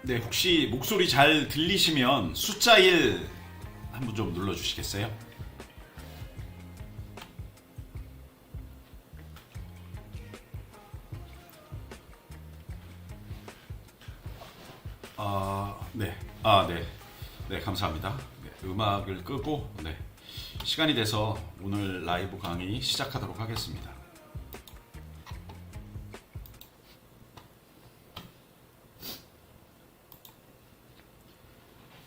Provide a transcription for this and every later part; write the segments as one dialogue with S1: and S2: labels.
S1: 네, 혹시 목소리 잘 들리시면 숫자 1 한번 좀 눌러주시겠어요? 네. 네. 네, 감사합니다. 네, 음악을 끄고, 네. 시간이 돼서 오늘 라이브 강의 시작하도록 하겠습니다.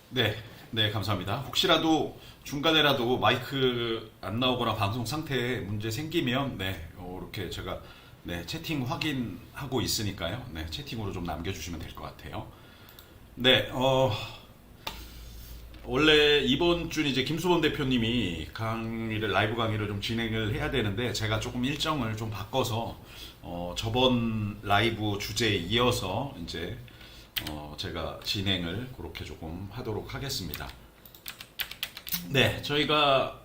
S1: 네, 네, 감사합니다. 혹시라도 중간에라도 마이크 안 나오거나 방송 상태에 문제 생기면, 네, 이렇게 제가 네, 채팅 확인하고 있으니까요. 네, 채팅으로 좀 남겨주시면 될 것 같아요. 네, 원래 이번 주는 이제 김수범 대표님이 강의를, 라이브 강의를 좀 진행을 해야 되는데, 제가 조금 일정을 좀 바꿔서, 저번 라이브 주제에 이어서 이제, 제가 진행을 그렇게 조금 하도록 하겠습니다. 네, 저희가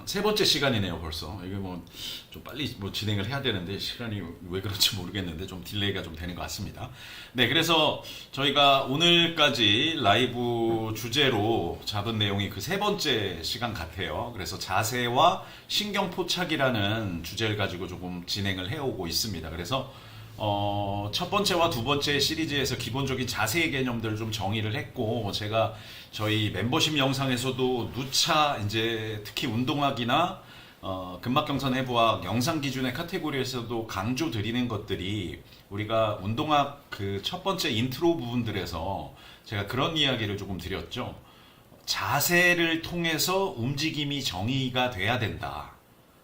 S1: 세 번째 시간이네요, 벌써. 이게 뭐 좀 빨리 뭐 진행을 해야 되는데 시간이 왜 그런지 모르겠는데 좀 딜레이가 좀 되는 것 같습니다. 네, 그래서 저희가 오늘까지 라이브 주제로 잡은 내용이 그 세 번째 시간 같아요. 그래서 자세와 신경 포착이라는 주제를 가지고 조금 진행을 해오고 있습니다. 그래서 첫 번째와 두 번째 시리즈에서 기본적인 자세의 개념들을 좀 정의를 했고, 제가 저희 멤버십 영상에서도 누차 이제 특히 운동학이나 근막경선 해부학 영상 기준의 카테고리에서도 강조 드리는 것들이, 우리가 운동학 그 첫 번째 인트로 부분들에서 제가 그런 이야기를 조금 드렸죠. 자세를 통해서 움직임이 정의가 돼야 된다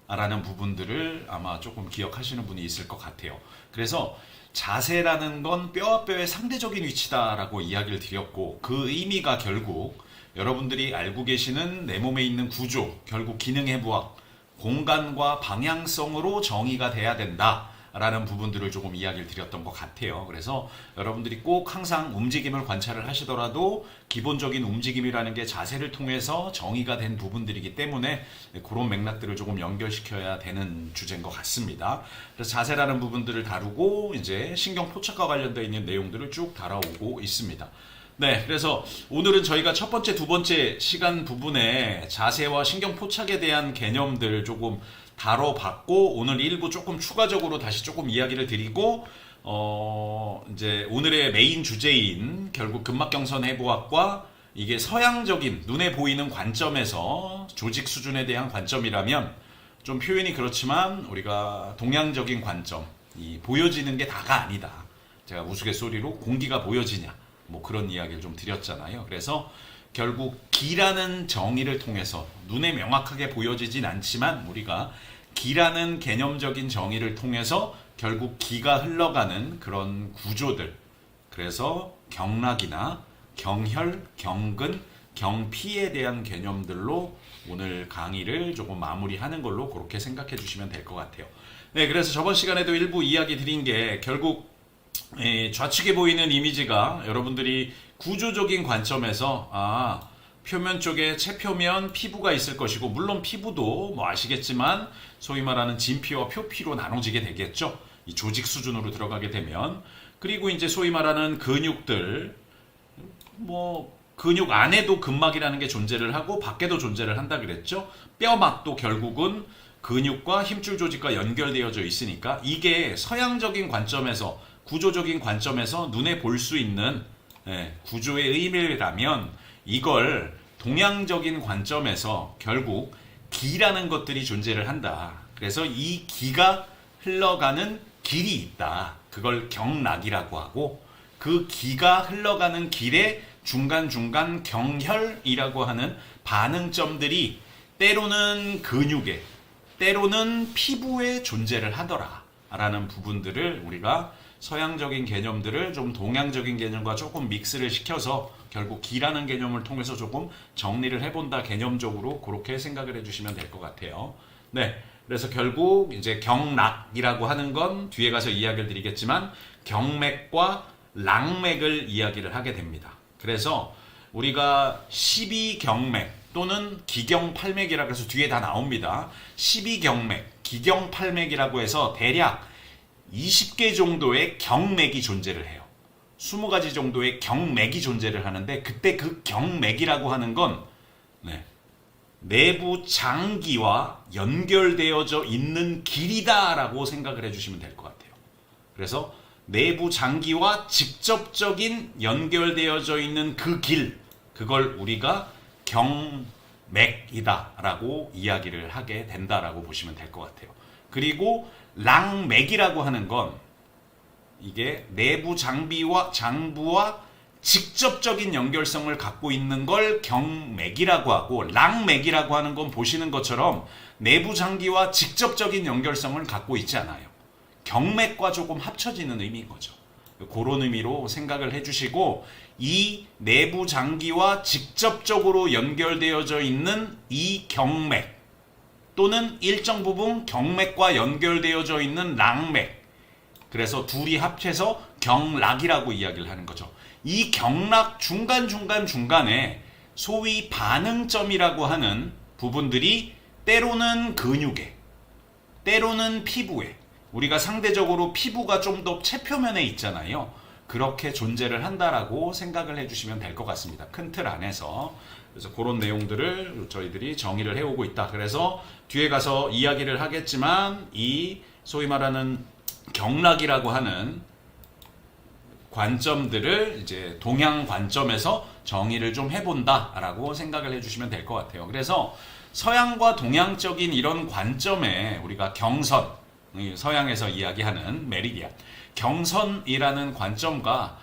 S1: 라는 부분들을 아마 조금 기억하시는 분이 있을 것 같아요. 그래서 자세라는 건 뼈와 뼈의 상대적인 위치다라고 이야기를 드렸고, 그 의미가 결국 여러분들이 알고 계시는 내 몸에 있는 구조, 결국 기능해부학, 공간과 방향성으로 정의가 돼야 된다라는 부분들을 조금 이야기를 드렸던 것 같아요. 그래서 여러분들이 꼭 항상 움직임을 관찰을 하시더라도 기본적인 움직임이라는 게 자세를 통해서 정의가 된 부분들이기 때문에 그런 맥락들을 조금 연결시켜야 되는 주제인 것 같습니다. 그래서 자세라는 부분들을 다루고 이제 신경 포착과 관련되어 있는 내용들을 쭉 다뤄오고 있습니다. 네, 그래서 오늘은 저희가 첫 번째, 두 번째 시간 부분에 자세와 신경 포착에 대한 개념들 조금 다뤄봤고, 오늘 일부 조금 추가적으로 다시 조금 이야기를 드리고, 이제 오늘의 메인 주제인 결국 근막경선 해부학과 이게 서양적인 눈에 보이는 관점에서 조직 수준에 대한 관점이라면, 좀 표현이 그렇지만 우리가 동양적인 관점, 이 보여지는 게 다가 아니다. 제가 우스갯소리로 공기가 보여지냐, 뭐 그런 이야기를 좀 드렸잖아요. 그래서 결국 기라는 정의를 통해서 눈에 명확하게 보여지진 않지만, 우리가 기라는 개념적인 정의를 통해서 결국 기가 흘러가는 그런 구조들, 그래서 경락이나 경혈, 경근, 경피에 대한 개념들로 오늘 강의를 조금 마무리하는 걸로 그렇게 생각해 주시면 될 것 같아요. 네, 그래서 저번 시간에도 일부 이야기 드린 게, 결국 좌측에 보이는 이미지가 여러분들이 구조적인 관점에서 표면 쪽에 체표면 피부가 있을 것이고, 물론 피부도 뭐 아시겠지만 소위 말하는 진피와 표피로 나눠지게 되겠죠. 이 조직 수준으로 들어가게 되면. 그리고 이제 소위 말하는 근육들, 뭐 근육 안에도 근막이라는 게 존재를 하고 밖에도 존재를 한다 그랬죠. 뼈막도 결국은 근육과 힘줄 조직과 연결되어져 있으니까, 이게 서양적인 관점에서, 구조적인 관점에서 눈에 볼 수 있는 구조의 의미라면, 이걸 동양적인 관점에서 결국 기라는 것들이 존재를 한다. 그래서 이 기가 흘러가는 길이 있다. 그걸 경락이라고 하고, 그 기가 흘러가는 길의 중간중간 경혈이라고 하는 반응점들이 때로는 근육에, 때로는 피부에 존재를 하더라 라는 부분들을, 우리가 서양적인 개념들을 좀 동양적인 개념과 조금 믹스를 시켜서 결국 기라는 개념을 통해서 조금 정리를 해본다, 개념적으로 그렇게 생각을 해주시면 될 것 같아요. 네, 그래서 결국 이제 경락이라고 하는 건 뒤에 가서 이야기를 드리겠지만 경맥과 락맥을 이야기를 하게 됩니다. 그래서 우리가 12경맥 또는 기경팔맥이라고 해서 뒤에 다 나옵니다. 12경맥, 기경팔맥이라고 해서 대략 20개 정도의 경맥이 존재를 해요. 20가지 정도의 경맥이 존재를 하는데 그때 그 경맥이라고 하는 건 내부 장기와 연결되어져 있는 길이다라고 생각을 해주시면 될 것 같아요. 그래서 내부 장기와 직접적인 연결되어져 있는 그 길, 그걸 우리가 경맥이다라고 이야기를 하게 된다라고 보시면 될 것 같아요. 그리고 랑맥이라고 하는 건 이게 내부 장부와 직접적인 연결성을 갖고 있는 걸 경맥이라고 하고, 랑맥이라고 하는 건 보시는 것처럼 내부 장기와 직접적인 연결성을 갖고 있지 않아요. 경맥과 조금 합쳐지는 의미인 거죠. 그런 의미로 생각을 해주시고, 이 내부 장기와 직접적으로 연결되어져 있는 이 경맥 또는 일정 부분 경맥과 연결되어져 있는 랑맥, 그래서 둘이 합쳐서 경락이라고 이야기를 하는 거죠. 이 경락 중간에 소위 반응점이라고 하는 부분들이 때로는 근육에, 때로는 피부에, 우리가 상대적으로 피부가 좀 더 체표면에 있잖아요. 그렇게 존재를 한다라고 생각을 해주시면 될 것 같습니다. 큰 틀 안에서. 그래서 그런 내용들을 저희들이 정의를 해오고 있다. 그래서 뒤에 가서 이야기를 하겠지만 이 소위 말하는 경락이라고 하는 관점들을 이제 동양 관점에서 정의를 좀 해본다라고 생각을 해주시면 될 것 같아요. 그래서 서양과 동양적인 이런 관점에 우리가 경선, 서양에서 이야기하는 메리디안, 경선이라는 관점과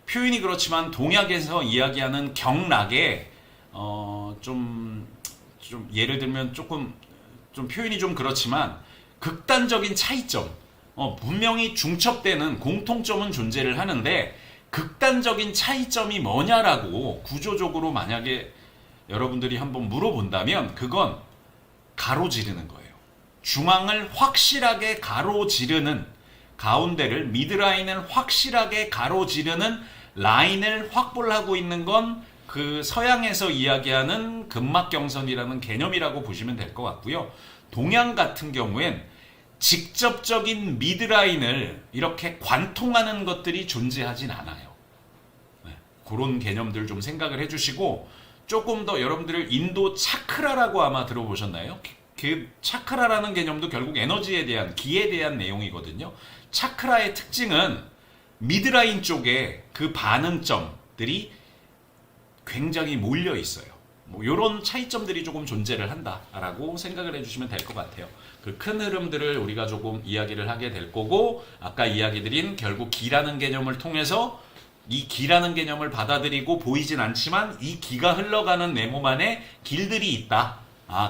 S1: 표현이 그렇지만 동양에서 이야기하는 경락에 좀 예를 들면 조금 좀 표현이 좀 그렇지만 극단적인 차이점, 분명히 중첩되는 공통점은 존재를 하는데 극단적인 차이점이 뭐냐라고 구조적으로 만약에 여러분들이 한번 물어본다면 그건 가로지르는 거예요. 중앙을 확실하게 가로지르는, 가운데를 미드라인을 확실하게 가로지르는 라인을 확보를 하고 있는 건 그 서양에서 이야기하는 근막경선이라는 개념이라고 보시면 될 것 같고요. 동양 같은 경우엔 직접적인 미드라인을 이렇게 관통하는 것들이 존재하진 않아요. 그런 개념들 좀 생각을 해주시고, 조금 더 여러분들 인도 차크라라고 아마 들어보셨나요? 그 차크라라는 개념도 결국 에너지에 대한, 기에 대한 내용이거든요. 차크라의 특징은 미드라인 쪽에 그 반응점들이 굉장히 몰려 있어요. 이런 차이점들이 조금 존재를 한다라고 생각을 해주시면 될 것 같아요. 그 큰 흐름들을 우리가 조금 이야기를 하게 될 거고, 아까 이야기 드린 결국 기라는 개념을 통해서 이 기라는 개념을 받아들이고 보이진 않지만 이 기가 흘러가는 내 몸 안에 길들이 있다.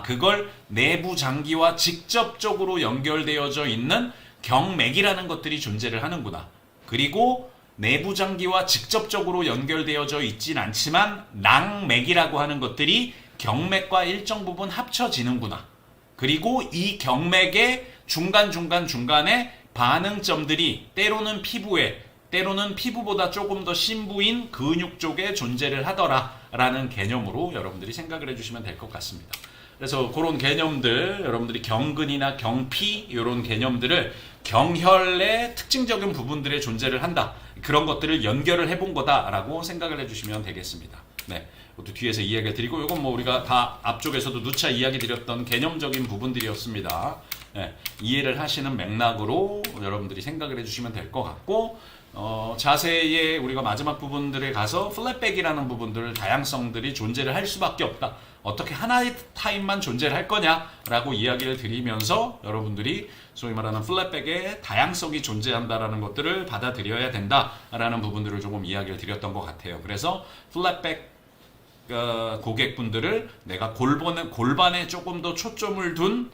S1: 그걸 내부 장기와 직접적으로 연결되어져 있는 경맥이라는 것들이 존재를 하는구나. 그리고 내부 장기와 직접적으로 연결되어져 있진 않지만 랑맥이라고 하는 것들이 경맥과 일정 부분 합쳐지는구나. 그리고 이 경맥의 중간에 반응점들이 때로는 피부에, 때로는 피부보다 조금 더 심부인 근육 쪽에 존재를 하더라라는 개념으로 여러분들이 생각을 해주시면 될 것 같습니다. 그래서 그런 개념들, 여러분들이 경근이나 경피 이런 개념들을 경혈의 특징적인 부분들의 존재를 한다. 그런 것들을 연결을 해본 거다라고 생각을 해주시면 되겠습니다. 네, 이것도 뒤에서 이야기를 드리고, 이건 뭐 우리가 다 앞쪽에서도 누차 이야기 드렸던 개념적인 부분들이었습니다. 네, 이해를 하시는 맥락으로 여러분들이 생각을 해주시면 될 것 같고, 자세의 우리가 마지막 부분들에 가서 플랫백이라는 부분들, 다양성들이 존재를 할 수밖에 없다. 어떻게 하나의 타입만 존재를 할 거냐라고 이야기를 드리면서 여러분들이 소위 말하는 플랫백의 다양성이 존재한다라는 것들을 받아들여야 된다라는 부분들을 조금 이야기를 드렸던 것 같아요. 그래서 플랫백 고객분들을 내가 골반에 조금 더 초점을 둔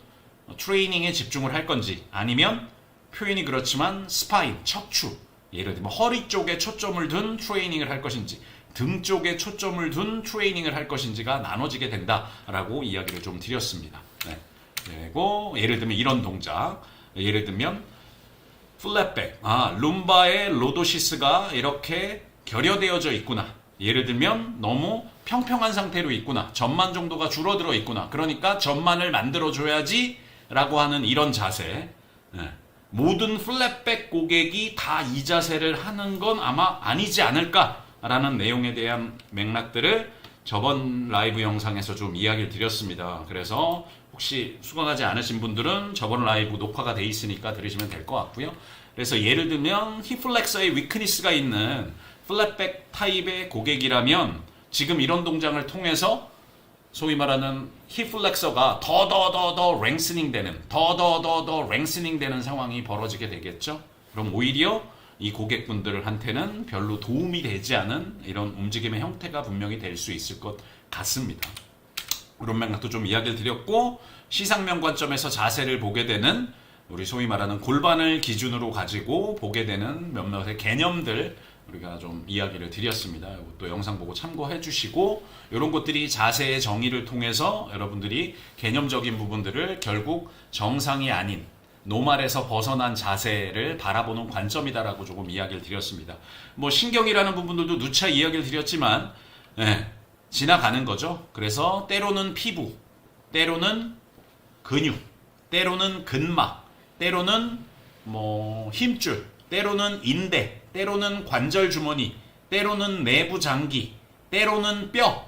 S1: 트레이닝에 집중을 할 건지, 아니면 표현이 그렇지만 스파인, 척추, 예를 들면 허리 쪽에 초점을 둔 트레이닝을 할 것인지, 등 쪽에 초점을 둔 트레이닝을 할 것인지가 나눠지게 된다라고 이야기를 좀 드렸습니다. 네. 그리고 예를 들면 이런 동작, 예를 들면 플랫백, 룸바의 로도시스가 이렇게 결여되어져 있구나. 예를 들면 너무 평평한 상태로 있구나. 전만 정도가 줄어들어 있구나. 그러니까 전만을 만들어줘야지 라고 하는 이런 자세. 네. 모든 플랫백 고객이 다 이 자세를 하는 건 아마 아니지 않을까라는 내용에 대한 맥락들을 저번 라이브 영상에서 좀 이야기를 드렸습니다. 그래서 혹시 수강하지 않으신 분들은 저번 라이브 녹화가 돼 있으니까 들으시면 될 것 같고요. 그래서 예를 들면 힙플렉서에 위크니스가 있는 플랫백 타입의 고객이라면 지금 이런 동작을 통해서 소위 말하는 힙플렉서가 더 랭스닝 되는 더 랭스닝 되는 상황이 벌어지게 되겠죠. 그럼 오히려 이 고객분들한테는 별로 도움이 되지 않은 이런 움직임의 형태가 분명히 될 수 있을 것 같습니다. 그런 맥락도 좀 이야기를 드렸고, 시상면 관점에서 자세를 보게 되는 우리 소위 말하는 골반을 기준으로 가지고 보게 되는 몇몇의 개념들 우리가 좀 이야기를 드렸습니다. 이것도 영상 보고 참고해 주시고, 이런 것들이 자세의 정의를 통해서 여러분들이 개념적인 부분들을 결국 정상이 아닌 노말에서 벗어난 자세를 바라보는 관점이다라고 조금 이야기를 드렸습니다. 뭐 신경이라는 부분들도 누차 이야기를 드렸지만 지나가는 거죠. 그래서 때로는 피부, 때로는 근육, 때로는 근막, 때로는 뭐 힘줄, 때로는 인대, 때로는 관절 주머니, 때로는 내부 장기, 때로는 뼈,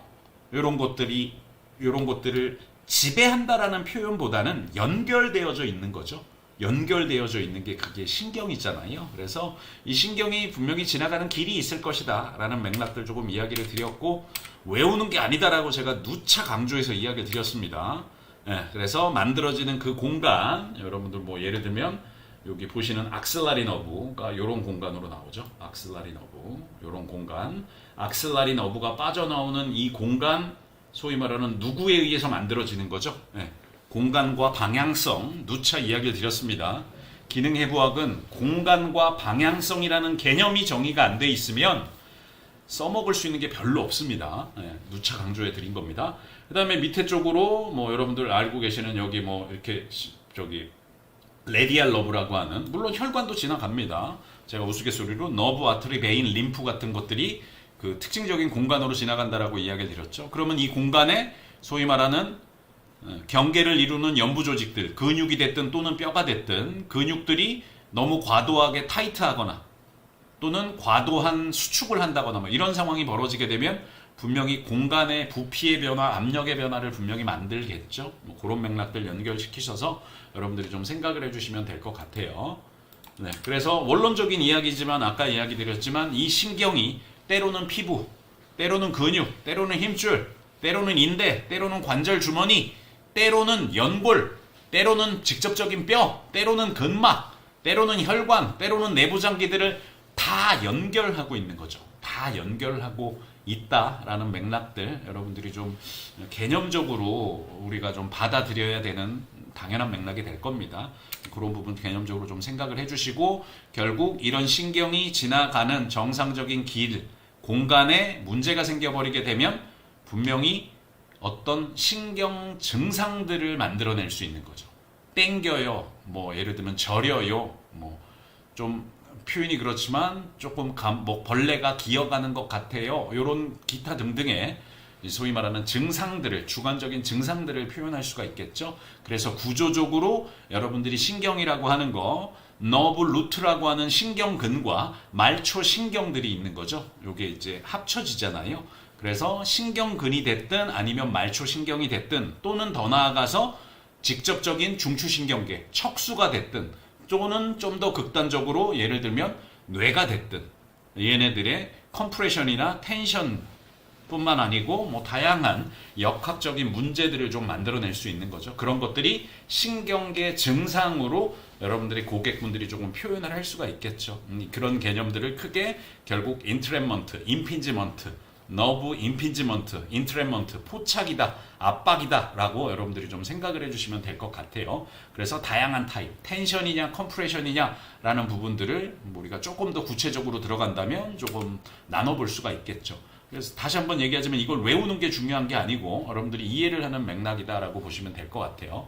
S1: 이런 것들을 지배한다라는 표현보다는 연결되어져 있는 거죠. 연결되어져 있는 게 그게 신경이잖아요. 그래서 이 신경이 분명히 지나가는 길이 있을 것이다 라는 맥락들 조금 이야기를 드렸고, 외우는 게 아니다라고 제가 누차 강조해서 이야기를 드렸습니다. 그래서 만들어지는 그 공간, 여러분들 뭐 예를 들면 여기 보시는 악셀라리 너브가 이런 공간으로 나오죠. 악셀라리 너브, 이런 공간, 악셀라리 너브가 빠져나오는 이 공간, 소위 말하는 누구에 의해서 만들어지는 거죠. 공간과 방향성, 누차 이야기를 드렸습니다. 기능해부학은 공간과 방향성이라는 개념이 정의가 안 돼 있으면 써먹을 수 있는 게 별로 없습니다. 누차 강조해 드린 겁니다. 그 다음에 밑에 쪽으로 뭐 여러분들 알고 계시는 여기 뭐 이렇게 저기 레디알 너브라고 하는, 물론 혈관도 지나갑니다. 제가 우스갯소리로 너브, 아트리, 베인, 림프 같은 것들이 그 특징적인 공간으로 지나간다라고 이야기를 드렸죠. 그러면 이 공간에 소위 말하는 경계를 이루는 연부 조직들, 근육이 됐든 또는 뼈가 됐든 근육들이 너무 과도하게 타이트하거나 또는 과도한 수축을 한다거나 뭐 이런 상황이 벌어지게 되면 분명히 공간의 부피의 변화, 압력의 변화를 분명히 만들겠죠. 뭐 그런 맥락들 연결시키셔서 여러분들이 좀 생각을 해주시면 될 것 같아요. 그래서 원론적인 이야기지만 아까 이야기 드렸지만 이 신경이 때로는 피부, 때로는 근육, 때로는 힘줄, 때로는 인대, 때로는 관절 주머니, 때로는 연골, 때로는 직접적인 뼈, 때로는 근막, 때로는 혈관, 때로는 내부 장기들을 다 연결하고 있는 거죠. 다 연결하고 있다라는 맥락들 여러분들이 좀 개념적으로 우리가 좀 받아들여야 되는 당연한 맥락이 될 겁니다. 그런 부분 개념적으로 좀 생각을 해주시고, 결국 이런 신경이 지나가는 정상적인 길, 공간에 문제가 생겨버리게 되면 분명히 어떤 신경 증상들을 만들어낼 수 있는 거죠. 땡겨요, 뭐 예를 들면 저려요, 뭐 좀 표현이 그렇지만 조금 뭐 벌레가 기어가는 것 같아요, 이런 기타 등등의 소위 말하는 증상들을, 주관적인 증상들을 표현할 수가 있겠죠. 그래서 구조적으로 여러분들이 신경이라고 하는 거, 너브 루트라고 하는 신경근과 말초 신경들이 있는 거죠. 이게 이제 합쳐지잖아요. 그래서 신경근이 됐든 아니면 말초 신경이 됐든 또는 더 나아가서 직접적인 중추신경계, 척수가 됐든 또는 좀 더 극단적으로 예를 들면 뇌가 됐든 얘네들의 컴프레션이나 텐션 뿐만 아니고 뭐 다양한 역학적인 문제들을 좀 만들어낼 수 있는 거죠. 그런 것들이 신경계 증상으로 여러분들이 고객분들이 조금 표현을 할 수가 있겠죠. 그런 개념들을 크게 결국 인트랩먼트, 임핀지먼트, 너브 임핀지먼트, 인트랩먼트, 포착이다, 압박이다 라고 여러분들이 좀 생각을 해주시면 될 것 같아요. 그래서 다양한 타입, 텐션이냐 컴프레션이냐 라는 부분들을 우리가 조금 더 구체적으로 들어간다면 조금 나눠볼 수가 있겠죠. 그래서 다시 한번 얘기하자면 이걸 외우는 게 중요한 게 아니고 여러분들이 이해를 하는 맥락이다라고 보시면 될 것 같아요.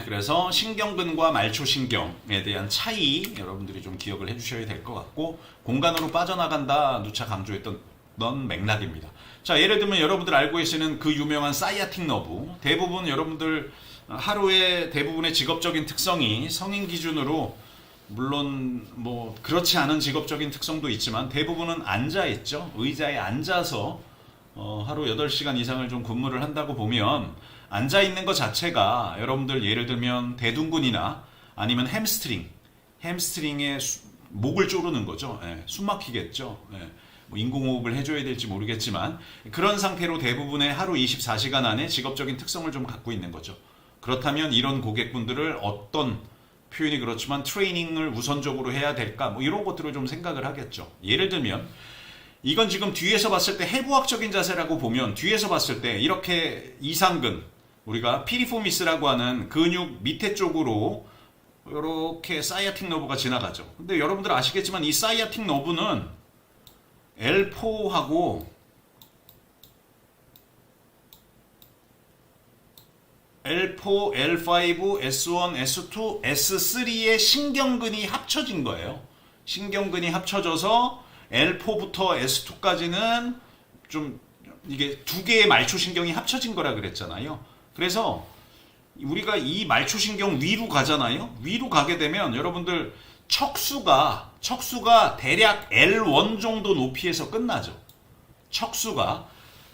S1: 그래서 신경근과 말초신경에 대한 차이 여러분들이 좀 기억을 해주셔야 될 것 같고, 공간으로 빠져나간다 누차 강조했던 맥락입니다. 자, 예를 들면 여러분들 알고 계시는 그 유명한 사이아틱 너브, 대부분 여러분들 하루의 대부분의 직업적인 특성이 성인 기준으로 물론 뭐 그렇지 않은 직업적인 특성도 있지만 대부분은 앉아 있죠. 의자에 앉아서 하루 8시간 이상을 좀 근무를 한다고 보면 앉아 있는 것 자체가 여러분들 예를 들면 대둔근이나 아니면 햄스트링에 목을 조르는 거죠. 예, 숨 막히겠죠. 예, 뭐 인공호흡을 해줘야 될지 모르겠지만 그런 상태로 대부분의 하루 24시간 안에 직업적인 특성을 좀 갖고 있는 거죠. 그렇다면 이런 고객분들을 어떤 표현이 그렇지만 트레이닝을 우선적으로 해야 될까 뭐 이런 것들을 좀 생각을 하겠죠. 예를 들면 이건 지금 뒤에서 봤을 때 해부학적인 자세라고 보면 뒤에서 봤을 때 이렇게 이상근 우리가 피리포미스라고 하는 근육 밑에 쪽으로 이렇게 사이아틱 너브가 지나가죠. 근데 여러분들 아시겠지만 이 사이아틱 너브는 L4하고 L4, L5, S1, S2, S3의 신경근이 합쳐진 거예요. 신경근이 합쳐져서 L4부터 S2까지는 좀 이게 두 개의 말초신경이 합쳐진 거라 그랬잖아요. 그래서 우리가 이 말초신경 위로 가잖아요. 위로 가게 되면 여러분들 척수가 대략 L1 정도 높이에서 끝나죠. 척수가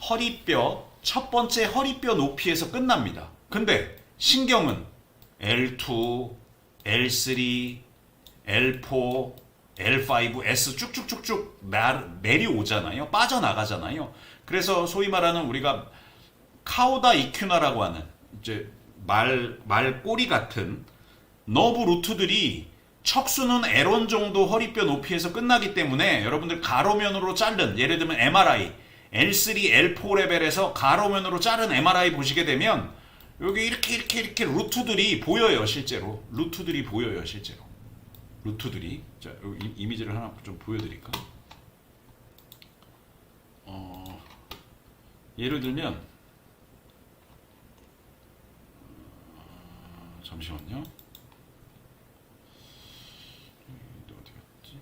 S1: 허리뼈 첫 번째 허리뼈 높이에서 끝납니다. 근데 신경은 L2, L3, L4, L5, S 쭉쭉쭉쭉 내려오잖아요. 빠져나가잖아요. 그래서 소위 말하는 우리가 카우다 이큐나라고 하는 이제 말 꼬리 같은 너브 루트들이 척수는 L1 정도 허리뼈 높이에서 끝나기 때문에 여러분들 가로면으로 자른 예를 들면 MRI L3, L4 레벨에서 가로면으로 자른 MRI 보시게 되면 여기 이렇게 루트들이 보여요. 실제로 루트들이 보여요. 실제로 루트들이 자 여기 이미지를 하나 좀 보여드릴까? 예를 들면 잠시만요. 어디 갔지?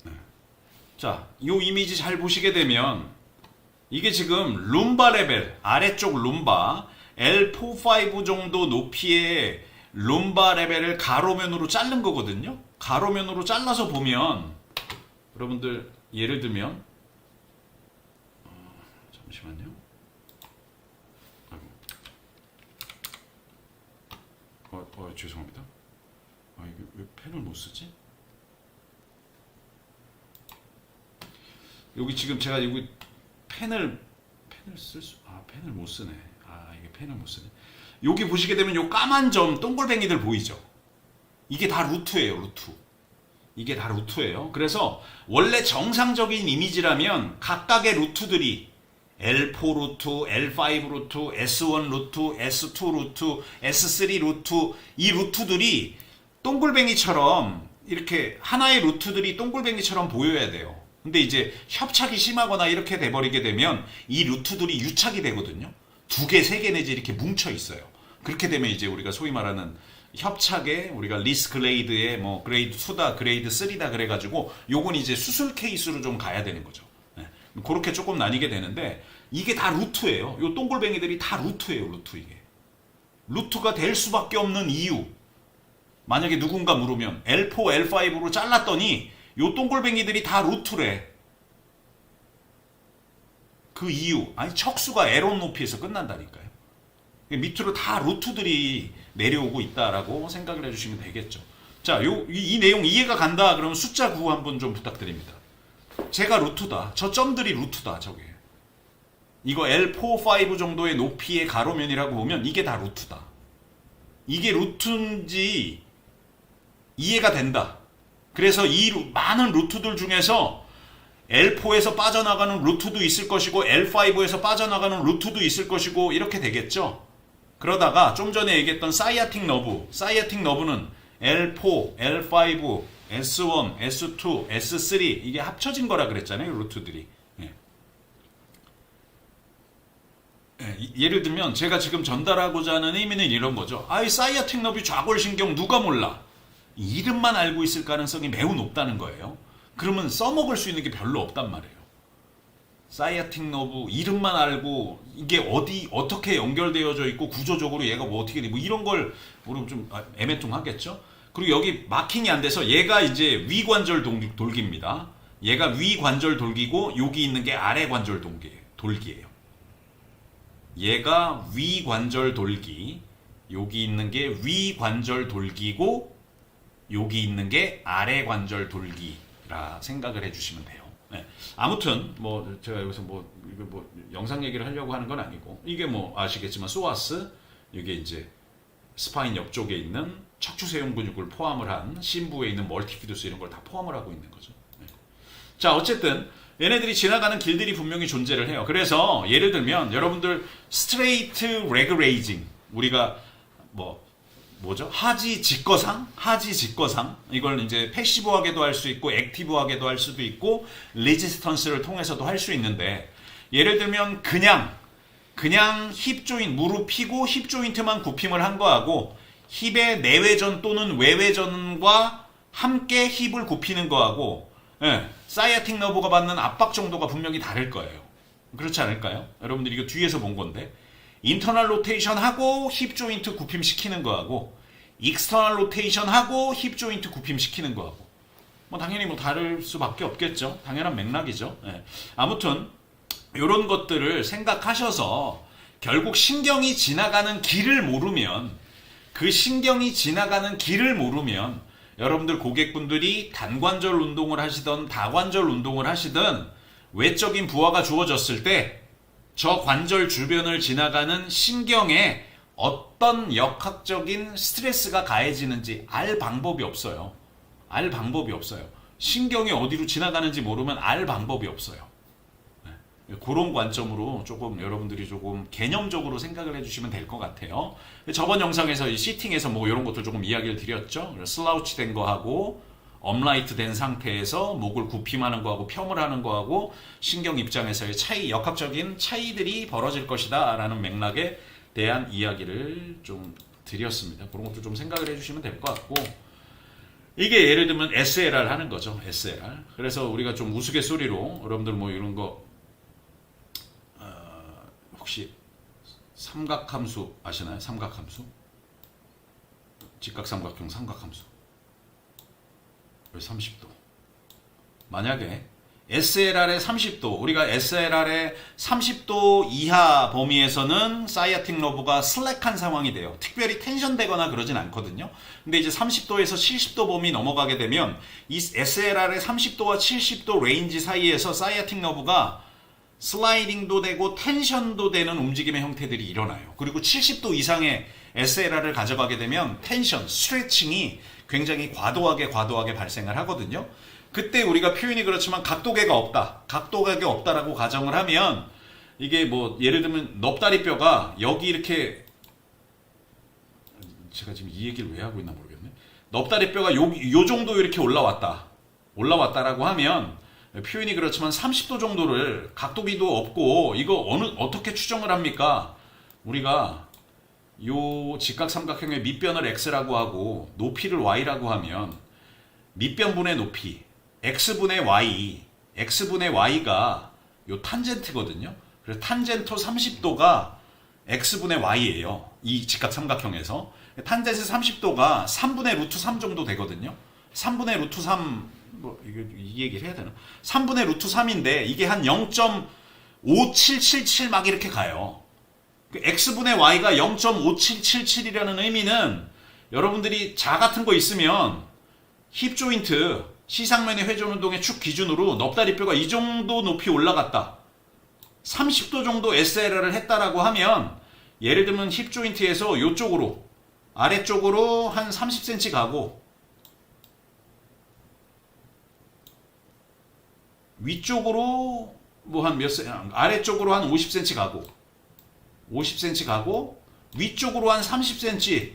S1: 네. 자, 이 이미지 잘 보시게 되면 이게 지금 룸바 레벨 아래쪽 룸바 L4, 5 정도 높이의 룸바 레벨을 가로면으로 자른 거거든요. 가로면으로 잘라서 보면 여러분들 예를 들면 잠시만요. 죄송합니다. 이게 왜 펜을 못 쓰지? 여기 지금 제가 여기 펜을 펜을 못 쓰네. 이게 펜을 못 쓰네. 여기 보시게 되면 요 까만 점 동글뱅이들 보이죠? 이게 다 루트예요. 루트. 이게 다 루트예요. 그래서 원래 정상적인 이미지라면 각각의 루트들이 L4 루트, L5 루트, S1 루트, S2 루트, S3 루트 이 루트들이 동글뱅이처럼 이렇게 하나의 루트들이 동글뱅이처럼 보여야 돼요. 근데 이제 협착이 심하거나 이렇게 돼버리게 되면 이 루트들이 유착이 되거든요. 2개, 3개 내지 이렇게 뭉쳐 있어요. 그렇게 되면 이제 우리가 소위 말하는 협착에 우리가 리스 그레이드에 뭐 그레이드 2다, 그레이드 3다 그래가지고 요건 이제 수술 케이스로 좀 가야 되는 거죠. 네. 그렇게 조금 나뉘게 되는데 이게 다 루트예요. 요 동글뱅이들이 다 루트예요. 루트 이게. 루트가 될 수밖에 없는 이유. 만약에 누군가 물으면 L4, L5로 잘랐더니 요 동글뱅이들이 다 루트래. 그 이유. 아니 척수가 L1 높이에서 끝난다니까요. 밑으로 다 루트들이 내려오고 있다라고 생각을 해주시면 되겠죠. 자, 이 내용 이해가 간다 그러면 숫자 9 한번 좀 부탁드립니다. 제가 루트다. 저 점들이 루트다. 저게. 이거 L4, 5 정도의 높이의 가로면이라고 보면 이게 다 루트다. 이게 루트인지 이해가 된다. 그래서 이 많은 루트들 중에서 L4에서 빠져나가는 루트도 있을 것이고 L5에서 빠져나가는 루트도 있을 것이고 이렇게 되겠죠. 그러다가 좀 전에 얘기했던 사이아틱 너브는 L4, L5, S1, S2, S3 이게 합쳐진 거라 그랬잖아요. 루트들이. 예를 들면 제가 지금 전달하고자 하는 의미는 이런 거죠. 이 사이아틱 너브 좌골신경 누가 몰라? 이름만 알고 있을 가능성이 매우 높다는 거예요. 그러면 써먹을 수 있는 게 별로 없단 말이에요. 사이아틱 너브 이름만 알고 이게 어떻게 연결되어져 있고 구조적으로 얘가 뭐 어떻게 돼 뭐 이런 걸 모르면 좀 애매통하겠죠. 그리고 여기 마킹이 안 돼서 얘가 이제 위관절 돌기입니다. 얘가 위관절 돌기고 여기 있는 게 아래 관절 돌기예요. 얘가 위관절 돌기, 여기 있는 게 위관절 돌기고 여기 있는 게 아래 관절 돌기라 생각을 해주시면 돼요. 네. 아무튼 뭐 제가 여기서 뭐 이거 뭐 영상 얘기를 하려고 하는 건 아니고 이게 뭐 아시겠지만 소아스 이게 이제 스파인 옆쪽에 있는 척추세용 근육을 포함을 한 심부에 있는 멀티피두스 이런 걸 다 포함을 하고 있는 거죠. 네. 자 어쨌든 얘네들이 지나가는 길들이 분명히 존재를 해요. 그래서 예를 들면 여러분들 스트레이트 레그 레이징 우리가 뭐죠? 하지 직거상 이걸 이제 패시브하게도 할 수 있고 액티브하게도 할 수도 있고 레지스턴스를 통해서도 할 수 있는데 예를 들면 그냥 힙 조인트 무릎 펴고 힙 조인트만 굽힘을 한 거하고 힙의 내외전 또는 외외전과 함께 힙을 굽히는 거하고 사이아틱 너브가 받는 압박 정도가 분명히 다를 거예요. 그렇지 않을까요? 여러분들이 이거 뒤에서 본 건데 인터널 로테이션 하고 힙 조인트 굽힘 시키는 거하고 익스터널 로테이션 하고 힙 조인트 굽힘 시키는 거하고 뭐 당연히 뭐 다를 수밖에 없겠죠. 당연한 맥락이죠. 아무튼 이런 것들을 생각하셔서 결국 신경이 지나가는 길을 모르면 여러분들 고객분들이 단관절 운동을 하시던 다관절 운동을 하시든 외적인 부하가 주어졌을 때 저 관절 주변을 지나가는 신경에 어떤 역학적인 스트레스가 가해지는지 알 방법이 없어요. 신경이 어디로 지나가는지 모르면 알 방법이 없어요. 그런 관점으로 조금 여러분들이 조금 개념적으로 생각을 해주시면 될 것 같아요. 저번 영상에서 이 시팅에서 뭐 이런 것도 조금 이야기를 드렸죠. 슬라우치 된 거하고 업라이트 된 상태에서 목을 굽힘하는 거하고 펴을 하는 거하고 신경 입장에서의 차이, 역학적인 차이들이 벌어질 것이다 라는 맥락에 대한 이야기를 좀 드렸습니다. 그런 것도 좀 생각을 해주시면 될 것 같고 이게 예를 들면 SLR 하는 거죠. SLR. 그래서 우리가 좀 우스갯소리로 여러분들 뭐 이런 거 혹시 삼각함수 아시나요? 삼각함수? 직각삼각형 삼각함수. 30도. 만약에 SLR의 30도, 우리가 SLR의 30도 이하 범위에서는 사이아틱 너브가 슬랙한 상황이 돼요. 특별히 텐션되거나 그러진 않거든요. 근데 이제 30도에서 70도 범위 넘어가게 되면 이 SLR의 30도와 70도 레인지 사이에서 사이아틱 너브가 슬라이딩도 되고 텐션도 되는 움직임의 형태들이 일어나요. 그리고 70도 이상의 SLR을 가져가게 되면 텐션, 스트레칭이 굉장히 과도하게 발생을 하거든요. 그때 우리가 표현이 그렇지만 각도계가 없다라고 가정을 하면 이게 뭐 예를 들면 넙다리뼈가 여기 이렇게 제가 지금 이 얘기를 왜 하고 있나 모르겠네. 넙다리뼈가 요 정도 이렇게 올라왔다라고 하면 표현이 그렇지만 30도 정도를 각도비도 없고 이거 어떻게 추정을 합니까? 우리가 요 직각삼각형의 밑변을 x라고 하고 높이를 y라고 하면 밑변분의 높이 x분의 y가 요 탄젠트거든요. 그래서 탄젠토 30도가 x분의 y예요. 이 직각삼각형에서 탄젠트 30도가 3분의 루트 3 정도 되거든요. 3분의 루트 3 뭐 이 얘기를 해야 되나? 3분의 루트 3인데 이게 한 0.5777 막 이렇게 가요. x분의 y가 0.5777이라는 의미는 여러분들이 자 같은 거 있으면 힙 조인트 시상면의 회전 운동의 축 기준으로 넙다리뼈가 이 정도 높이 올라갔다. 30도 정도 SLR을 했다라고 하면 예를 들면 힙 조인트에서 이쪽으로 아래쪽으로 한 30cm 가고 위쪽으로 뭐 한 아래쪽으로 한 50cm 가고 위쪽으로 한 30cm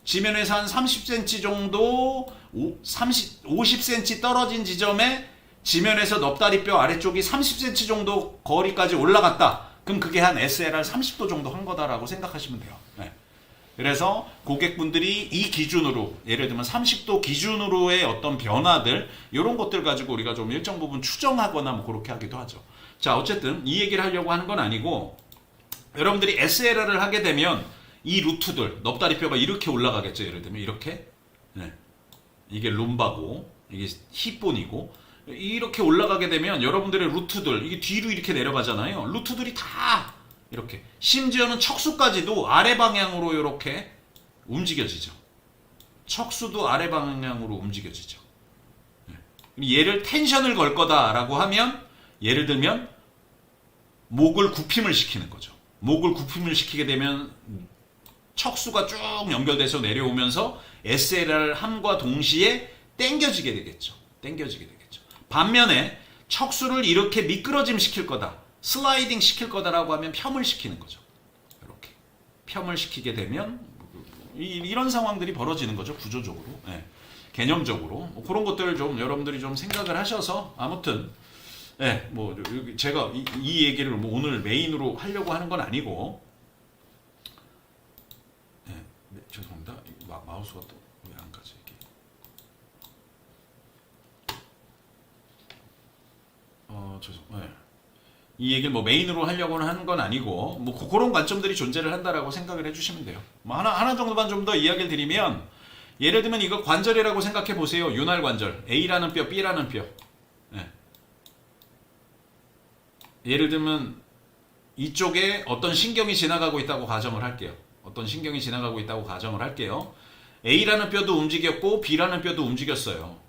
S1: 지면에서 한 30cm 정도 50cm 떨어진 지점에 지면에서 넙다리뼈 아래쪽이 30cm 정도 거리까지 올라갔다. 그럼 그게 한 SLR 30도 정도 한 거다라고 생각하시면 돼요. 네. 그래서 고객분들이 이 기준으로 예를 들면 30도 기준으로의 어떤 변화들 이런 것들 가지고 우리가 좀 일정 부분 추정하거나 뭐 그렇게 하기도 하죠. 자, 어쨌든 이 얘기를 하려고 하는 건 아니고 여러분들이 SLR을 하게 되면 이 루트들 넙다리뼈가 이렇게 올라가겠죠. 예를 들면 이렇게 네. 이게 룸바고 이게 힙본이고 이렇게 올라가게 되면 여러분들의 루트들 이게 뒤로 이렇게 내려가잖아요. 루트들이 다 이렇게 심지어는 척수까지도 아래 방향으로 이렇게 움직여지죠. 척수도 아래 방향으로 움직여지죠. 얘를 텐션을 걸 거다라고 하면 예를 들면 목을 굽힘을 시키는 거죠. 목을 굽힘을 시키게 되면 척수가 쭉 연결돼서 내려오면서 SLR 함과 동시에 당겨지게 되겠죠. 당겨지게 되겠죠. 반면에 척수를 이렇게 미끄러짐 시킬 거다. 슬라이딩 시킬 거다라고 하면 폄을 시키는 거죠. 이렇게 폄을 시키게 되면 이런 상황들이 벌어지는 거죠. 구조적으로, 네. 개념적으로 뭐 그런 것들을 좀 여러분들이 좀 생각을 하셔서 아무튼 네, 뭐 제가 이 얘기를 뭐 오늘 메인으로 하려고 하는 건 아니고 네, 죄송합니다. 마우스가 또 왜 안 가지 이게? 죄송. 네. 이 얘기를 뭐 메인으로 하려고는 하는 건 아니고 뭐 그런 관점들이 존재를 한다라고 생각을 해주시면 돼요. 뭐 하나 정도만 좀 더 이야기를 드리면 예를 들면 이거 관절이라고 생각해 보세요. 윤활 관절 A라는 뼈, B라는 뼈. 네. 예를 들면 이쪽에 어떤 신경이 지나가고 있다고 가정을 할게요. 어떤 신경이 지나가고 있다고 가정을 할게요. A라는 뼈도 움직였고 B라는 뼈도 움직였어요.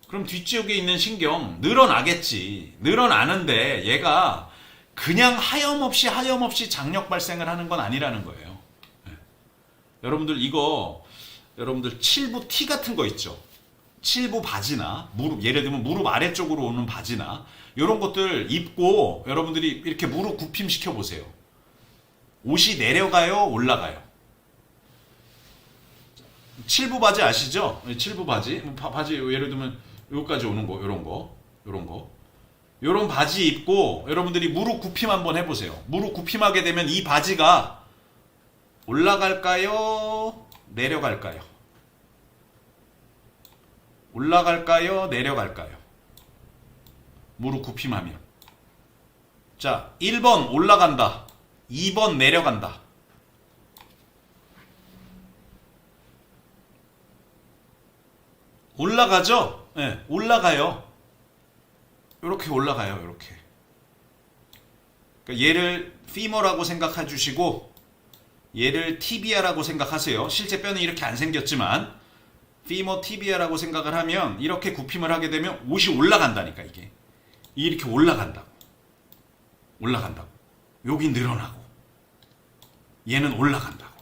S1: 그럼 뒤쪽에 있는 신경 늘어나겠지. 늘어나는데 얘가 그냥 하염없이 장력 발생을 하는 건 아니라는 거예요. 네. 여러분들 이거 여러분들 7부 T 같은 거 있죠. 7부 바지나 무릎 예를 들면 무릎 아래쪽으로 오는 바지나 이런 것들 입고 여러분들이 이렇게 무릎 굽힘 시켜 보세요. 옷이 내려가요, 올라가요. 7부 바지 아시죠? 7부 바지. 바지 예를 들면 여기까지 오는 거, 요런 거. 요런 바지 입고 여러분들이 무릎 굽힘 한번 해보세요. 무릎 굽힘하게 되면 이 바지가 올라갈까요? 내려갈까요? 올라갈까요? 내려갈까요? 무릎 굽힘하면. 자, 1번 올라간다. 2번 내려간다. 올라가죠? 네, 올라가요. 이렇게 올라가요, 이렇게. 그러니까 얘를 피머라고 생각해 주시고, 얘를 티비아라고 생각하세요. 실제 뼈는 이렇게 안 생겼지만, 피머 티비아라고 생각을 하면, 이렇게 굽힘을 하게 되면 옷이 올라간다니까, 이게. 이렇게 올라간다고. 올라간다고. 여기 늘어나고, 얘는 올라간다고.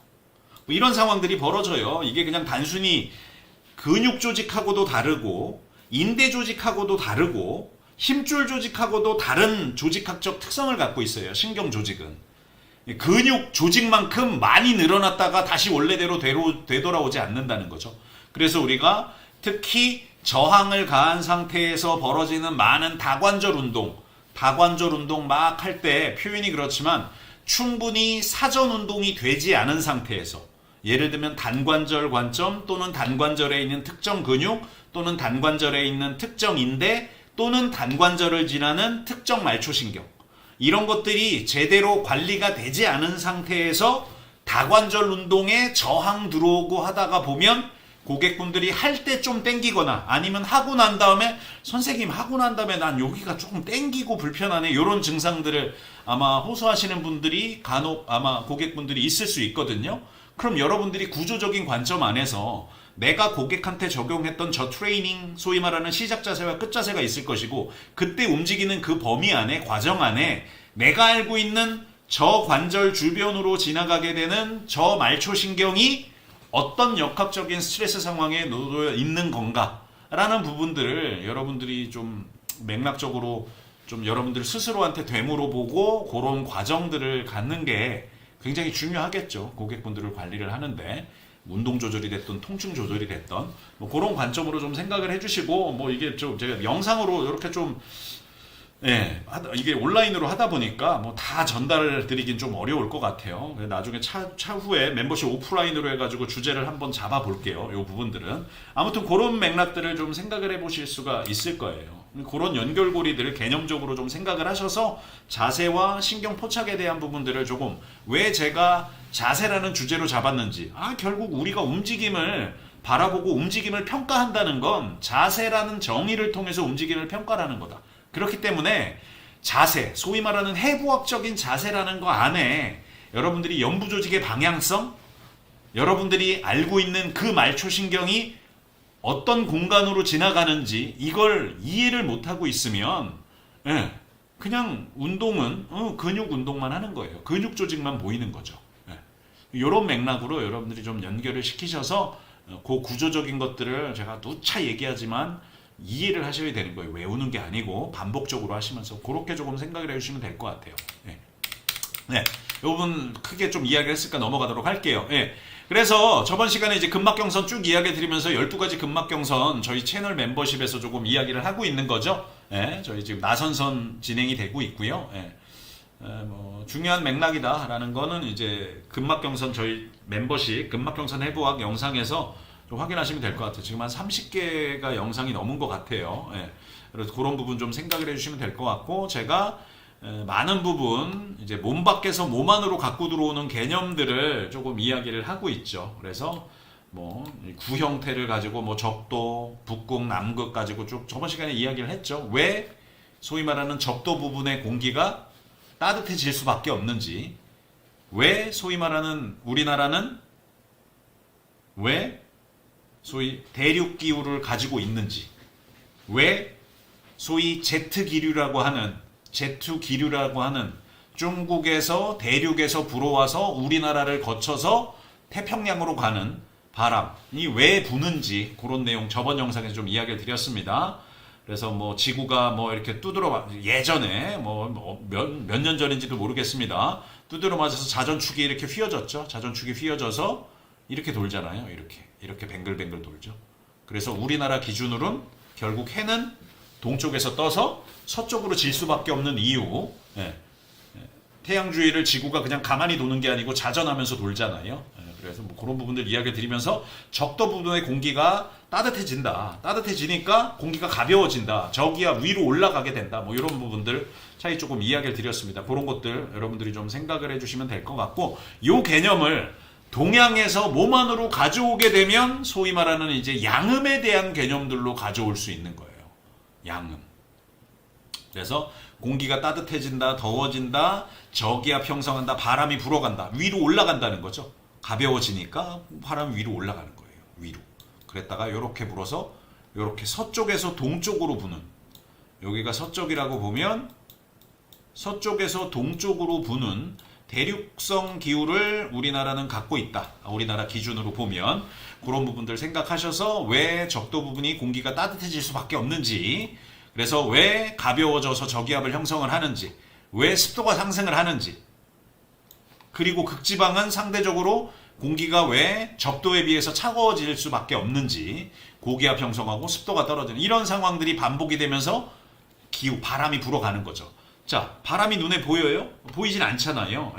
S1: 뭐 이런 상황들이 벌어져요. 이게 그냥 단순히 근육 조직하고도 다르고 인대 조직하고도 다르고 힘줄 조직하고도 다른 조직학적 특성을 갖고 있어요. 신경 조직은. 근육 조직만큼 많이 늘어났다가 다시 원래대로 되돌아오지 않는다는 거죠. 그래서 우리가 특히 저항을 가한 상태에서 벌어지는 많은 다관절 운동 막 할 때 표현이 그렇지만 충분히 사전 운동이 되지 않은 상태에서 예를 들면 단관절 관점 또는 단관절에 있는 특정 근육 또는 단관절에 있는 특정 인대 또는 단관절을 지나는 특정 말초신경 이런 것들이 제대로 관리가 되지 않은 상태에서 다관절 운동에 저항 들어오고 하다가 보면 고객분들이 할 때 좀 땡기거나 아니면 하고 난 다음에 선생님 하고 난 다음에 난 여기가 조금 땡기고 불편하네 이런 증상들을 아마 호소하시는 분들이 간혹 아마 고객분들이 있을 수 있거든요. 그럼 여러분들이 구조적인 관점 안에서 내가 고객한테 적용했던 저 트레이닝 소위 말하는 시작 자세와 끝 자세가 있을 것이고 그때 움직이는 그 범위 안에 과정 안에 내가 알고 있는 저 관절 주변으로 지나가게 되는 저 말초신경이 어떤 역학적인 스트레스 상황에 놓여 있는 건가라는 부분들을 여러분들이 좀 맥락적으로 좀 여러분들 스스로한테 되물어보고 그런 과정들을 갖는 게 굉장히 중요하겠죠. 고객분들을 관리를 하는데 운동 조절이 됐든 통증 조절이 됐던 뭐 그런 관점으로 좀 생각을 해주시고 뭐 이게 좀 제가 영상으로 이렇게 좀 예, 이게 온라인으로 하다 보니까 뭐 다 전달 드리긴 좀 어려울 것 같아요. 나중에 차후에 멤버십 오프라인으로 해가지고 주제를 한번 잡아볼게요. 요 부분들은. 아무튼 그런 맥락들을 좀 생각을 해보실 수가 있을 거예요. 그런 연결고리들을 개념적으로 좀 생각을 하셔서 자세와 신경 포착에 대한 부분들을 조금 왜 제가 자세라는 주제로 잡았는지, 결국 우리가 움직임을 바라보고 움직임을 평가한다는 건 자세라는 정의를 통해서 움직임을 평가라는 거다. 그렇기 때문에 자세, 소위 말하는 해부학적인 자세라는 거 안에 여러분들이 연부조직의 방향성, 여러분들이 알고 있는 그 말초신경이 어떤 공간으로 지나가는지 이걸 이해를 못하고 있으면 그냥 운동은 근육 운동만 하는 거예요. 근육 조직만 보이는 거죠. 이런 맥락으로 여러분들이 좀 연결을 시키셔서 그 구조적인 것들을 제가 누차 얘기하지만 이해를 하셔야 되는 거예요. 외우는 게 아니고 반복적으로 하시면서 그렇게 조금 생각을 해주시면 될 것 같아요. 이 부분 크게 좀 이야기를 했으니까 넘어가도록 할게요. 그래서 저번 시간에 이제 근막경선 쭉 이야기 드리면서 12가지 근막경선 저희 채널 멤버십에서 조금 이야기를 하고 있는 거죠. 저희 지금 나선선 진행이 되고 있고요. 뭐 중요한 맥락이다라는 거는 이제 근막경선 저희 멤버십 근막경선 해부학 영상에서 좀 확인하시면 될 것 같아요. 지금 한 30개가 영상이 넘은 것 같아요. 그래서 그런 부분 좀 생각을 해주시면 될 것 같고, 제가 많은 부분 이제 몸 밖에서 몸 안으로 갖고 들어오는 개념들을 조금 이야기를 하고 있죠. 그래서 뭐 구 형태를 가지고 뭐 적도, 북극, 남극 가지고 쭉 저번 시간에 이야기를 했죠. 왜 소위 말하는 적도 부분의 공기가 따뜻해질 수밖에 없는지, 왜 소위 말하는 우리나라는 왜 소위 대륙 기후를 가지고 있는지, 왜 소위 제트 기류라고 하는 중국에서 대륙에서 불어와서 우리나라를 거쳐서 태평양으로 가는 바람이 왜 부는지, 그런 내용 저번 영상에서 좀 이야기를 드렸습니다. 그래서 뭐 지구가 뭐 이렇게 두드러 예전에 뭐 몇 년 전인지도 모르겠습니다. 두드러 맞아서 자전축이 이렇게 휘어졌죠. 자전축이 휘어져서 이렇게 돌잖아요. 이렇게 뱅글뱅글 돌죠. 그래서 우리나라 기준으로는 결국 해는 동쪽에서 떠서 서쪽으로 질 수밖에 없는 이유. 태양 주위를 지구가 그냥 가만히 도는 게 아니고 자전하면서 돌잖아요. 그래서 뭐 그런 부분들 이야기 드리면서 적도 부분의 공기가 따뜻해진다. 따뜻해지니까 공기가 가벼워진다. 저기야 위로 올라가게 된다. 뭐 이런 부분들 차이 조금 이야기를 드렸습니다. 그런 것들 여러분들이 좀 생각을 해주시면 될 것 같고, 이 개념을 동양에서 몸 안으로 가져오게 되면 소위 말하는 이제 양음에 대한 개념들로 가져올 수 있는 거예요. 양음. 그래서 공기가 따뜻해진다, 더워진다, 저기압 형성한다, 바람이 불어간다, 위로 올라간다는 거죠. 가벼워지니까 바람이 위로 올라가는 거예요. 위로. 그랬다가 이렇게 불어서 이렇게 서쪽에서 동쪽으로 부는, 여기가 서쪽이라고 보면 서쪽에서 동쪽으로 부는 대륙성 기후를 우리나라는 갖고 있다. 우리나라 기준으로 보면 그런 부분들 생각하셔서 왜 적도 부분이 공기가 따뜻해질 수밖에 없는지, 그래서 왜 가벼워져서 저기압을 형성을 하는지, 왜 습도가 상승을 하는지, 그리고 극지방은 상대적으로 공기가 왜 적도에 비해서 차가워질 수밖에 없는지, 고기압 형성하고 습도가 떨어지는 이런 상황들이 반복이 되면서 기후, 바람이 불어가는 거죠. 자, 바람이 눈에 보여요? 보이진 않잖아요.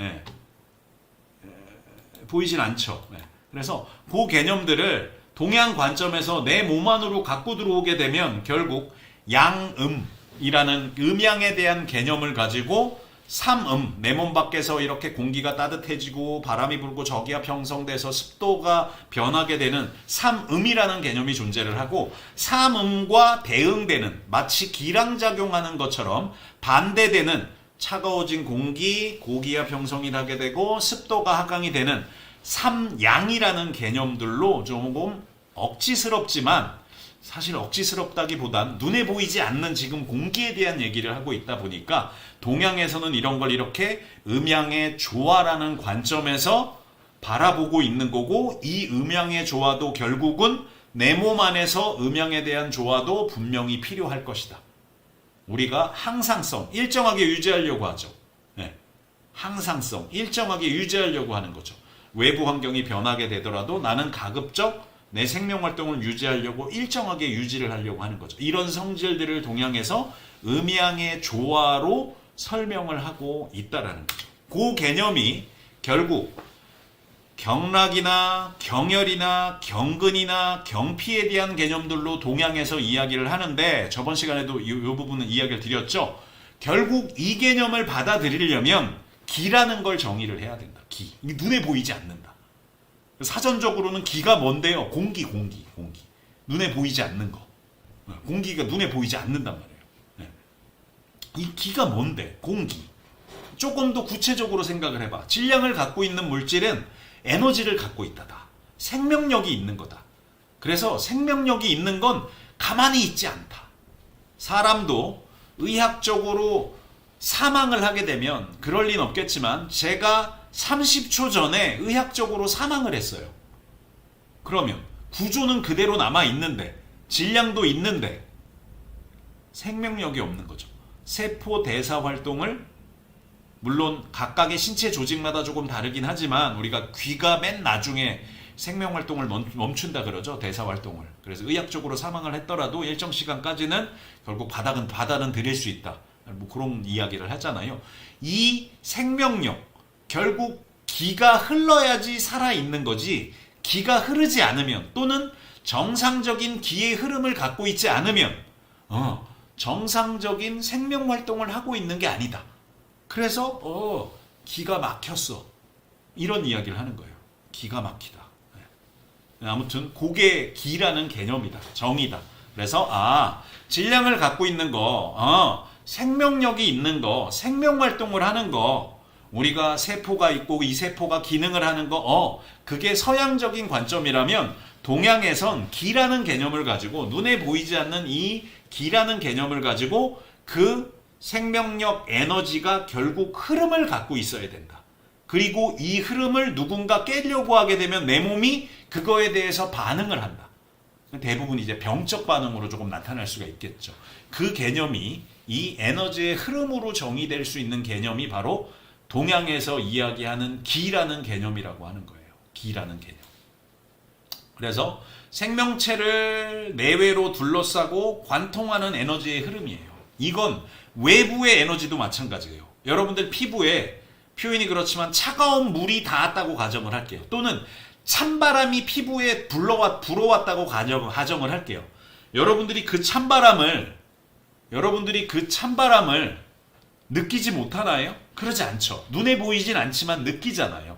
S1: 보이진 않죠. 그래서 그 개념들을 동양 관점에서 내 몸 안으로 갖고 들어오게 되면 결국 양음이라는 음양에 대한 개념을 가지고 삼음, 내 몸 밖에서 이렇게 공기가 따뜻해지고 바람이 불고 저기압 형성돼서 습도가 변하게 되는 삼음이라는 개념이 존재를 하고, 삼음과 대응되는, 마치 기량작용하는 것처럼 반대되는 차가워진 공기, 고기압 형성이 하게 되고 습도가 하강이 되는 삼양이라는 개념들로 조금 억지스럽지만, 사실 억지스럽다기보단 눈에 보이지 않는 지금 공기에 대한 얘기를 하고 있다 보니까 동양에서는 이런 걸 이렇게 음양의 조화라는 관점에서 바라보고 있는 거고, 이 음양의 조화도 결국은 내 몸 안에서 음양에 대한 조화도 분명히 필요할 것이다. 우리가 항상성, 일정하게 유지하려고 하죠. 항상성, 일정하게 유지하려고 하는 거죠. 외부 환경이 변하게 되더라도 나는 가급적 내 생명 활동을 유지하려고 일정하게 유지를 하려고 하는 거죠. 이런 성질들을 동양에서 음양의 조화로 설명을 하고 있다라는 거죠. 그 개념이 결국 경락이나 경혈이나 경근이나 경피에 대한 개념들로 동양에서 이야기를 하는데, 저번 시간에도 이 부분은 이야기를 드렸죠. 결국 이 개념을 받아들이려면 기라는 걸 정의를 해야 된다. 기. 이게 눈에 보이지 않는다. 사전적으로는 기가 뭔데요? 공기. 눈에 보이지 않는 거. 공기가 눈에 보이지 않는단 말이에요. 이 기가 뭔데? 공기. 조금 더 구체적으로 생각을 해봐. 질량을 갖고 있는 물질은 에너지를 갖고 있다다. 생명력이 있는 거다. 그래서 생명력이 있는 건 가만히 있지 않다. 사람도 의학적으로 사망을 하게 되면, 그럴 리는 없겠지만 제가 30초 전에 의학적으로 사망을 했어요. 그러면 구조는 그대로 남아 있는데, 질량도 있는데 생명력이 없는 거죠. 세포 대사 활동을, 물론 각각의 신체 조직마다 조금 다르긴 하지만 우리가 귀가 맨 나중에 생명 활동을 멈춘다 그러죠. 대사 활동을. 그래서 의학적으로 사망을 했더라도 일정 시간까지는 결국 바닥은 들일 수 있다. 뭐 그런 이야기를 하잖아요. 이 생명력, 결국 기가 흘러야지 살아있는 거지, 기가 흐르지 않으면, 또는 정상적인 기의 흐름을 갖고 있지 않으면 정상적인 생명 활동을 하고 있는 게 아니다. 그래서 기가 막혔어, 이런 이야기를 하는 거예요. 기가 막히다. 아무튼 그게 기라는 개념이다. 정의다. 그래서 질량을 갖고 있는 거, 생명력이 있는 거, 생명 활동을 하는 거, 우리가 세포가 있고 이 세포가 기능을 하는 거, 그게 서양적인 관점이라면 동양에선 기라는 개념을 가지고, 눈에 보이지 않는 이 기라는 개념을 가지고 그 생명력 에너지가 결국 흐름을 갖고 있어야 된다. 그리고 이 흐름을 누군가 깨려고 하게 되면 내 몸이 그거에 대해서 반응을 한다. 대부분 이제 병적 반응으로 조금 나타날 수가 있겠죠. 그 개념이, 이 에너지의 흐름으로 정의될 수 있는 개념이 바로 동양에서 이야기하는 기라는 개념이라고 하는 거예요. 기라는 개념. 그래서 생명체를 내외로 둘러싸고 관통하는 에너지의 흐름이에요. 이건 외부의 에너지도 마찬가지예요. 여러분들 피부에, 표현이 그렇지만 차가운 물이 닿았다고 가정을 할게요. 또는 찬바람이 피부에 불어왔다고 가정을 할게요. 여러분들이 그 찬바람을 느끼지 못하나요? 그러지 않죠. 눈에 보이진 않지만 느끼잖아요.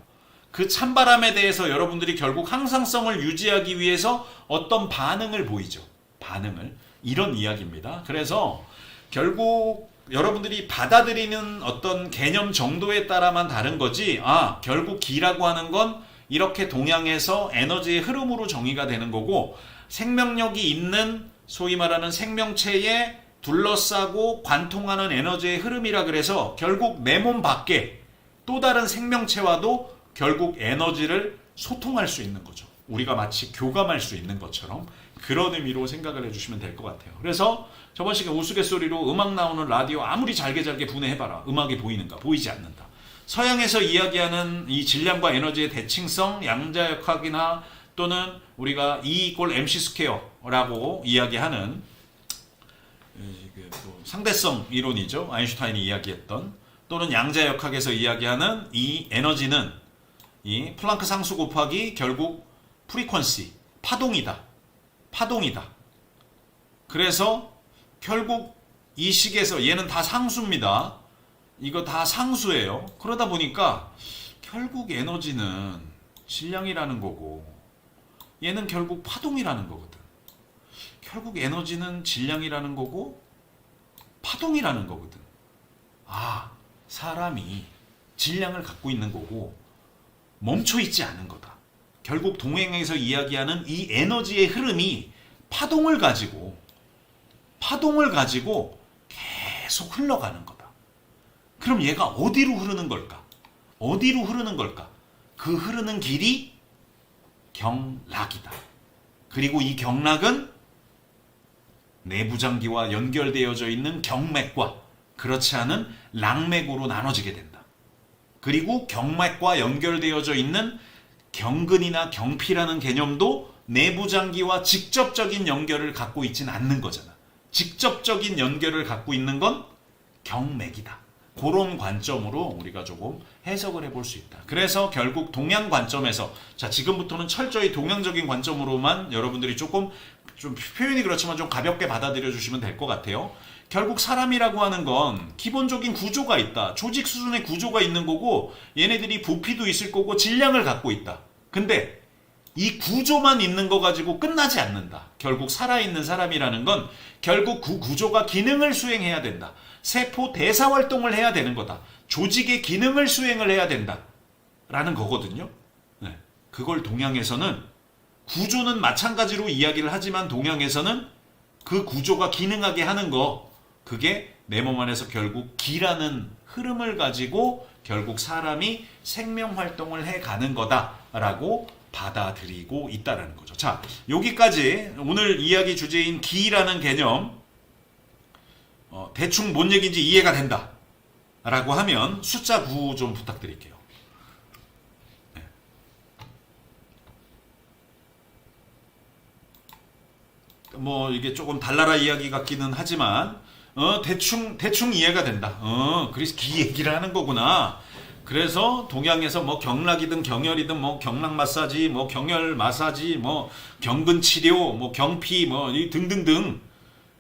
S1: 그 찬바람에 대해서 여러분들이 결국 항상성을 유지하기 위해서 어떤 반응을 보이죠. 반응을. 이런 이야기입니다. 그래서 결국 여러분들이 받아들이는 어떤 개념 정도에 따라만 다른 거지, 결국 기라고 하는 건 이렇게 동양에서 에너지의 흐름으로 정의가 되는 거고, 생명력이 있는 소위 말하는 생명체에 둘러싸고 관통하는 에너지의 흐름이라 그래서 결국 내 몸 밖에 또 다른 생명체와도 결국 에너지를 소통할 수 있는 거죠. 우리가 마치 교감할 수 있는 것처럼 그런 의미로 생각을 해주시면 될 것 같아요. 그래서 저번 시간 우스갯소리로 음악 나오는 라디오 아무리 잘게 분해해봐라. 음악이 보이는가? 보이지 않는다. 서양에서 이야기하는 이 질량과 에너지의 대칭성, 양자역학이나 또는 우리가 E=mc 스퀘어라고 이야기하는 상대성 이론이죠. 아인슈타인이 이야기했던, 또는 양자역학에서 이야기하는 이 에너지는 이 플랑크 상수 곱하기 결국 프리퀀시, 파동이다. 그래서 결국 이 식에서 얘는 다 상수입니다. 이거 다 상수예요. 그러다 보니까 결국 에너지는 질량이라는 거고, 얘는 결국 파동이라는 거거든. 결국 에너지는 질량이라는 거고 파동이라는 거거든. 사람이 질량을 갖고 있는 거고 멈춰 있지 않은 거다. 결국 동행에서 이야기하는 이 에너지의 흐름이 파동을 가지고 계속 흘러가는 거다. 그럼 얘가 어디로 흐르는 걸까? 그 흐르는 길이 경락이다. 그리고 이 경락은 내부장기와 연결되어져 있는 경맥과 그렇지 않은 락맥으로 나눠지게 된다. 그리고 경맥과 연결되어져 있는 경근이나 경피라는 개념도 내부 장기와 직접적인 연결을 갖고 있지는 않는 거잖아. 직접적인 연결을 갖고 있는 건 경맥이다. 그런 관점으로 우리가 조금 해석을 해볼 수 있다. 그래서 결국 동양 관점에서, 자, 지금부터는 철저히 동양적인 관점으로만 여러분들이 조금 좀 표현이 그렇지만 좀 가볍게 받아들여 주시면 될 것 같아요. 결국 사람이라고 하는 건 기본적인 구조가 있다. 조직 수준의 구조가 있는 거고, 얘네들이 부피도 있을 거고 질량을 갖고 있다. 근데 이 구조만 있는 거 가지고 끝나지 않는다. 결국 살아있는 사람이라는 건 결국 그 구조가 기능을 수행해야 된다. 세포 대사 활동을 해야 되는 거다. 조직의 기능을 수행을 해야 된다. 라는 거거든요. 네. 그걸 동양에서는 구조는 마찬가지로 이야기를 하지만 동양에서는 그 구조가 기능하게 하는 거, 그게 내 몸 안에서 결국 기라는 흐름을 가지고 결국 사람이 생명 활동을 해가는 거다라고 받아들이고 있다라는 거죠. 자, 여기까지 오늘 이야기 주제인 기라는 개념, 대충 뭔 얘기인지 이해가 된다 라고 하면 숫자 9 좀 부탁드릴게요. 네. 뭐 이게 조금 달나라 이야기 같기는 하지만 대충 이해가 된다. 그래서 기 얘기를 하는 거구나. 그래서 동양에서 뭐 경락이든 경혈이든 뭐 경락 마사지, 뭐 경혈 마사지, 뭐 경근 치료, 뭐 경피, 뭐 등등등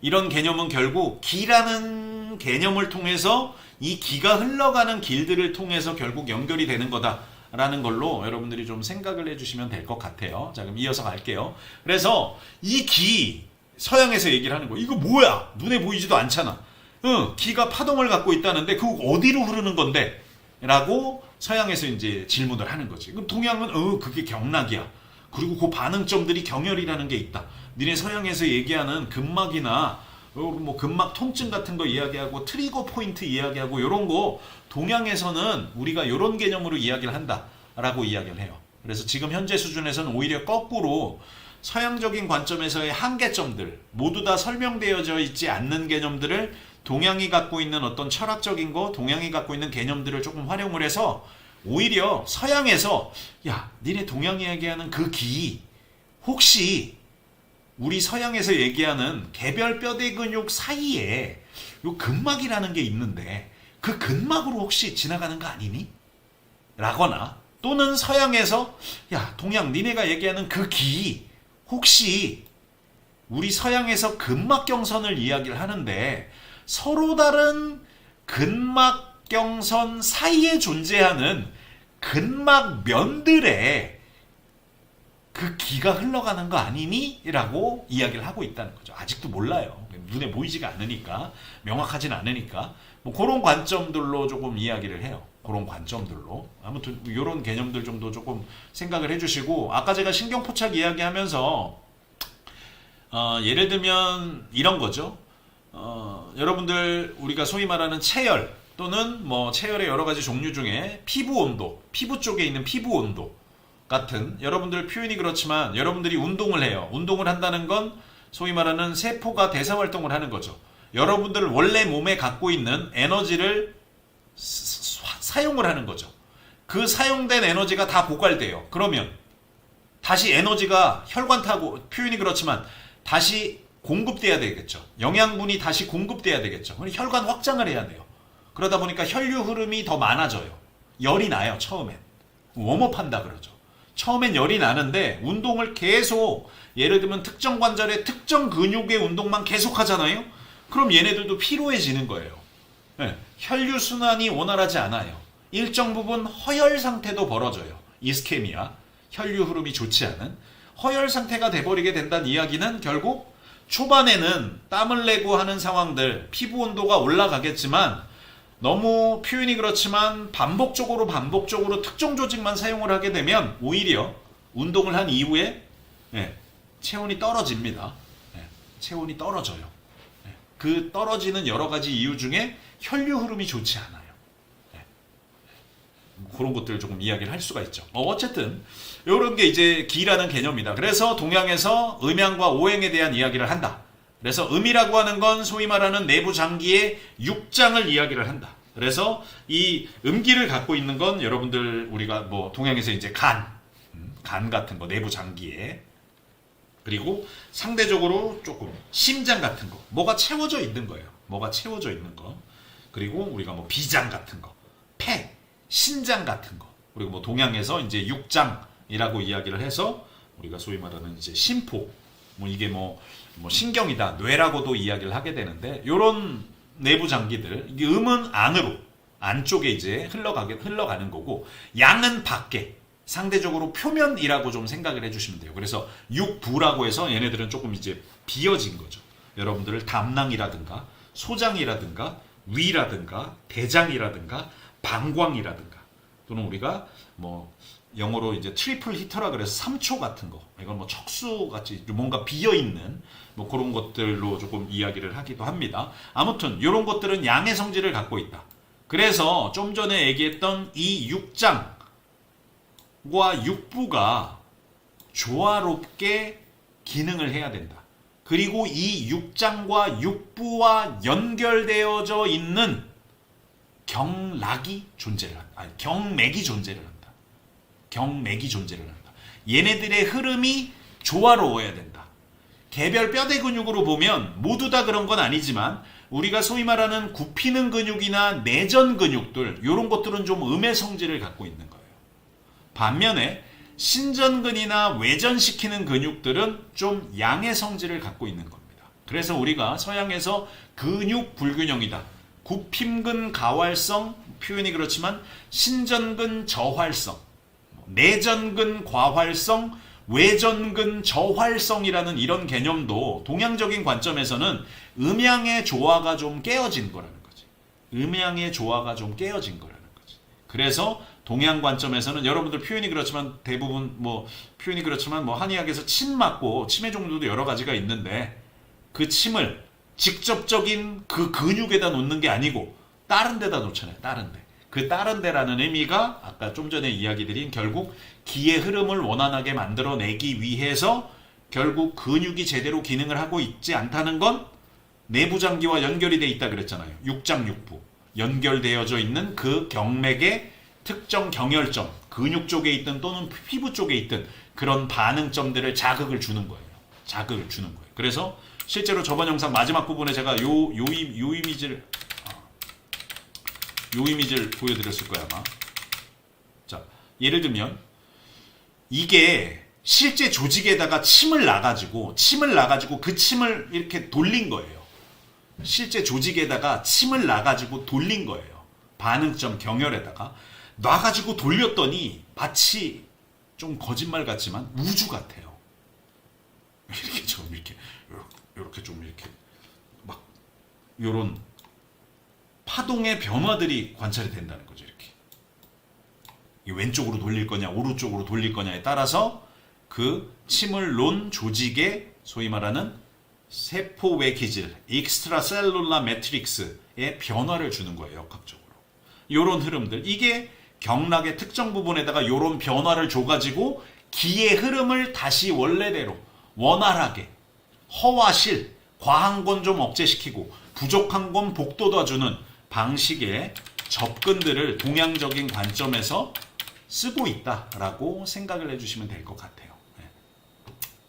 S1: 이런 개념은 결국 기라는 개념을 통해서 이 기가 흘러가는 길들을 통해서 결국 연결이 되는 거다라는 걸로 여러분들이 좀 생각을 해주시면 될 것 같아요. 자, 그럼 이어서 갈게요. 그래서 이 기, 서양에서 얘기를 하는 거, 이거 뭐야? 눈에 보이지도 않잖아. 기가 파동을 갖고 있다는데 그거 어디로 흐르는 건데? 라고 서양에서 이제 질문을 하는 거지. 그럼 동양은 그게 경락이야. 그리고 그 반응점들이 경혈이라는 게 있다. 니네 서양에서 얘기하는 근막이나 뭐 근막 통증 같은 거 이야기하고 트리거 포인트 이야기하고 이런 거 동양에서는 우리가 이런 개념으로 이야기를 한다라고 이야기를 해요. 그래서 지금 현재 수준에서는 오히려 거꾸로 서양적인 관점에서의 한계점들, 모두 다 설명되어져 있지 않는 개념들을 동양이 갖고 있는 어떤 철학적인 거, 동양이 갖고 있는 개념들을 조금 활용을 해서 오히려 서양에서, 야, 니네 동양이 얘기하는 그 기, 혹시 우리 서양에서 얘기하는 개별 뼈대 근육 사이에 요 근막이라는 게 있는데 그 근막으로 혹시 지나가는 거 아니니? 라거나, 또는 서양에서, 야, 동양 니네가 얘기하는 그 기, 혹시 우리 서양에서 근막경선을 이야기를 하는데 서로 다른 근막경선 사이에 존재하는 근막면들에 그 기가 흘러가는 거 아니니? 라고 이야기를 하고 있다는 거죠. 아직도 몰라요. 눈에 보이지가 않으니까, 명확하진 않으니까 뭐 그런 관점들로 조금 이야기를 해요. 그런 관점들로. 아무튼 이런 개념들 좀도 조금 생각을 해주시고, 아까 제가 신경포착 이야기하면서 예를 들면 이런 거죠. 여러분들 우리가 소위 말하는 체열 또는 뭐 체열의 여러 가지 종류 중에 피부 온도, 피부 쪽에 있는 피부 온도 같은, 여러분들 표현이 그렇지만 여러분들이 운동을 해요. 운동을 한다는 건 소위 말하는 세포가 대사 활동을 하는 거죠. 여러분들 원래 몸에 갖고 있는 에너지를 사용을 하는 거죠. 그 사용된 에너지가 다 고갈돼요. 그러면 다시 에너지가 혈관 타고, 표현이 그렇지만 다시 공급돼야 되겠죠. 영양분이 다시 공급돼야 되겠죠. 혈관 확장을 해야 돼요. 그러다 보니까 혈류 흐름이 더 많아져요. 열이 나요, 처음엔. 웜업한다 그러죠. 처음엔 열이 나는데 운동을 계속, 예를 들면 특정 관절의 특정 근육의 운동만 계속 하잖아요. 그럼 얘네들도 피로해지는 거예요. 네, 혈류 순환이 원활하지 않아요. 일정 부분 허열 상태도 벌어져요. 이스케미아, 혈류 흐름이 좋지 않은 허열 상태가 돼버리게 된다는 이야기는 결국 초반에는 땀을 내고 하는 상황들, 피부 온도가 올라가겠지만 너무, 표현이 그렇지만 반복적으로 특정 조직만 사용을 하게 되면 오히려 운동을 한 이후에 체온이 떨어집니다. 체온이 떨어져요. 그 떨어지는 여러 가지 이유 중에 혈류 흐름이 좋지 않아요. 그런 것들을 조금 이야기를 할 수가 있죠. 어쨌든 이런 게 이제 기라는 개념이다. 그래서 동양에서 음양과 오행에 대한 이야기를 한다. 그래서 음이라고 하는 건 소위 말하는 내부 장기의 육장을 이야기를 한다. 그래서 이 음기를 갖고 있는 건 여러분들 우리가 뭐 동양에서 이제 간 같은 거, 내부 장기에 그리고 상대적으로 조금 심장 같은 거, 뭐가 채워져 있는 거예요. 뭐가 채워져 있는 거. 그리고 우리가 뭐 비장 같은 거, 폐, 신장 같은 거. 그리고 뭐 동양에서 이제 육장이라고 이야기를 해서 우리가 소위 말하는 이제 심포, 뭐 이게 뭐 신경이다, 뇌라고도 이야기를 하게 되는데, 요런 내부 장기들, 이게 음은 안으로, 안쪽에 이제 흘러가는 거고, 양은 밖에, 상대적으로 표면이라고 좀 생각을 해주시면 돼요. 그래서 육부라고 해서 얘네들은 조금 이제 비어진 거죠. 여러분들 담낭이라든가 소장이라든가 위라든가 대장이라든가 방광이라든가, 또는 우리가 뭐 영어로 이제 트리플 히터라 그래서 3초 같은 거, 이건 뭐 척수 같이 뭔가 비어 있는 뭐 그런 것들로 조금 이야기를 하기도 합니다. 아무튼 이런 것들은 양의 성질을 갖고 있다. 그래서 좀 전에 얘기했던 이 육장 과 육부가 조화롭게 기능을 해야 된다. 그리고 이 육장과 육부와 연결되어져 있는 경락이 존재를 한다. 아니, 경맥이 존재를 한다. 경맥이 존재를 한다. 얘네들의 흐름이 조화로워야 된다. 개별 뼈대 근육으로 보면 모두 다 그런 건 아니지만, 우리가 소위 말하는 굽히는 근육이나 내전 근육들, 이런 것들은 좀 음의 성질을 갖고 있는 거예요. 반면에 신전근이나 외전시키는 근육들은 좀 양의 성질을 갖고 있는 겁니다. 그래서 우리가 서양에서 근육 불균형이다, 굽힘근 가활성, 표현이 그렇지만 신전근 저활성, 내전근 과활성, 외전근 저활성이라는 이런 개념도 동양적인 관점에서는 음양의 조화가 좀 깨어진 거라는 거지. 음양의 조화가 좀 깨어진 거라는 거지. 그래서 동양 관점에서는 여러분들 표현이 그렇지만 대부분 뭐 표현이 그렇지만 뭐 한의학에서 침 맞고 침의 종류도 여러 가지가 있는데, 그 침을 직접적인 그 근육에다 놓는 게 아니고 다른 데다 놓잖아요. 다른 데. 그 다른 데라는 의미가 아까 좀 전에 이야기 드린 결국 기의 흐름을 원활하게 만들어내기 위해서 결국 근육이 제대로 기능을 하고 있지 않다는 건 내부 장기와 연결이 돼 있다 그랬잖아요. 육장 육부. 연결되어져 있는 그 경맥의 특정 경혈점, 근육 쪽에 있든 또는 피부 쪽에 있든 그런 반응점들을 자극을 주는 거예요. 자극을 주는 거예요. 그래서 실제로 저번 영상 마지막 부분에 제가 요 이미지를 보여드렸을 거야 아마. 자, 예를 들면 이게 실제 조직에다가 침을 놔가지고 그 침을 이렇게 돌린 거예요. 실제 조직에다가 침을 놔가지고 돌린 거예요. 반응점 경혈에다가 놔가지고 돌렸더니 마치 좀 거짓말 같지만 우주 같아요. 이렇게 좀 이렇게 좀 이렇게 막 요런 파동의 변화들이 관찰이 된다는 거죠. 이렇게 왼쪽으로 돌릴 거냐 오른쪽으로 돌릴 거냐에 따라서 그 침을 놓은 조직의 소위 말하는 세포 외 기질, 익스트라셀룰라 매트릭스의 변화를 주는 거예요. 역학적으로. 요런 흐름들, 이게 경락의 특정 부분에다가 요런 변화를 줘가지고 기의 흐름을 다시 원래대로 원활하게, 허와실, 과한 건 좀 억제시키고 부족한 건 복돋아주는 방식의 접근들을 동양적인 관점에서 쓰고 있다라고 생각을 해주시면 될 것 같아요.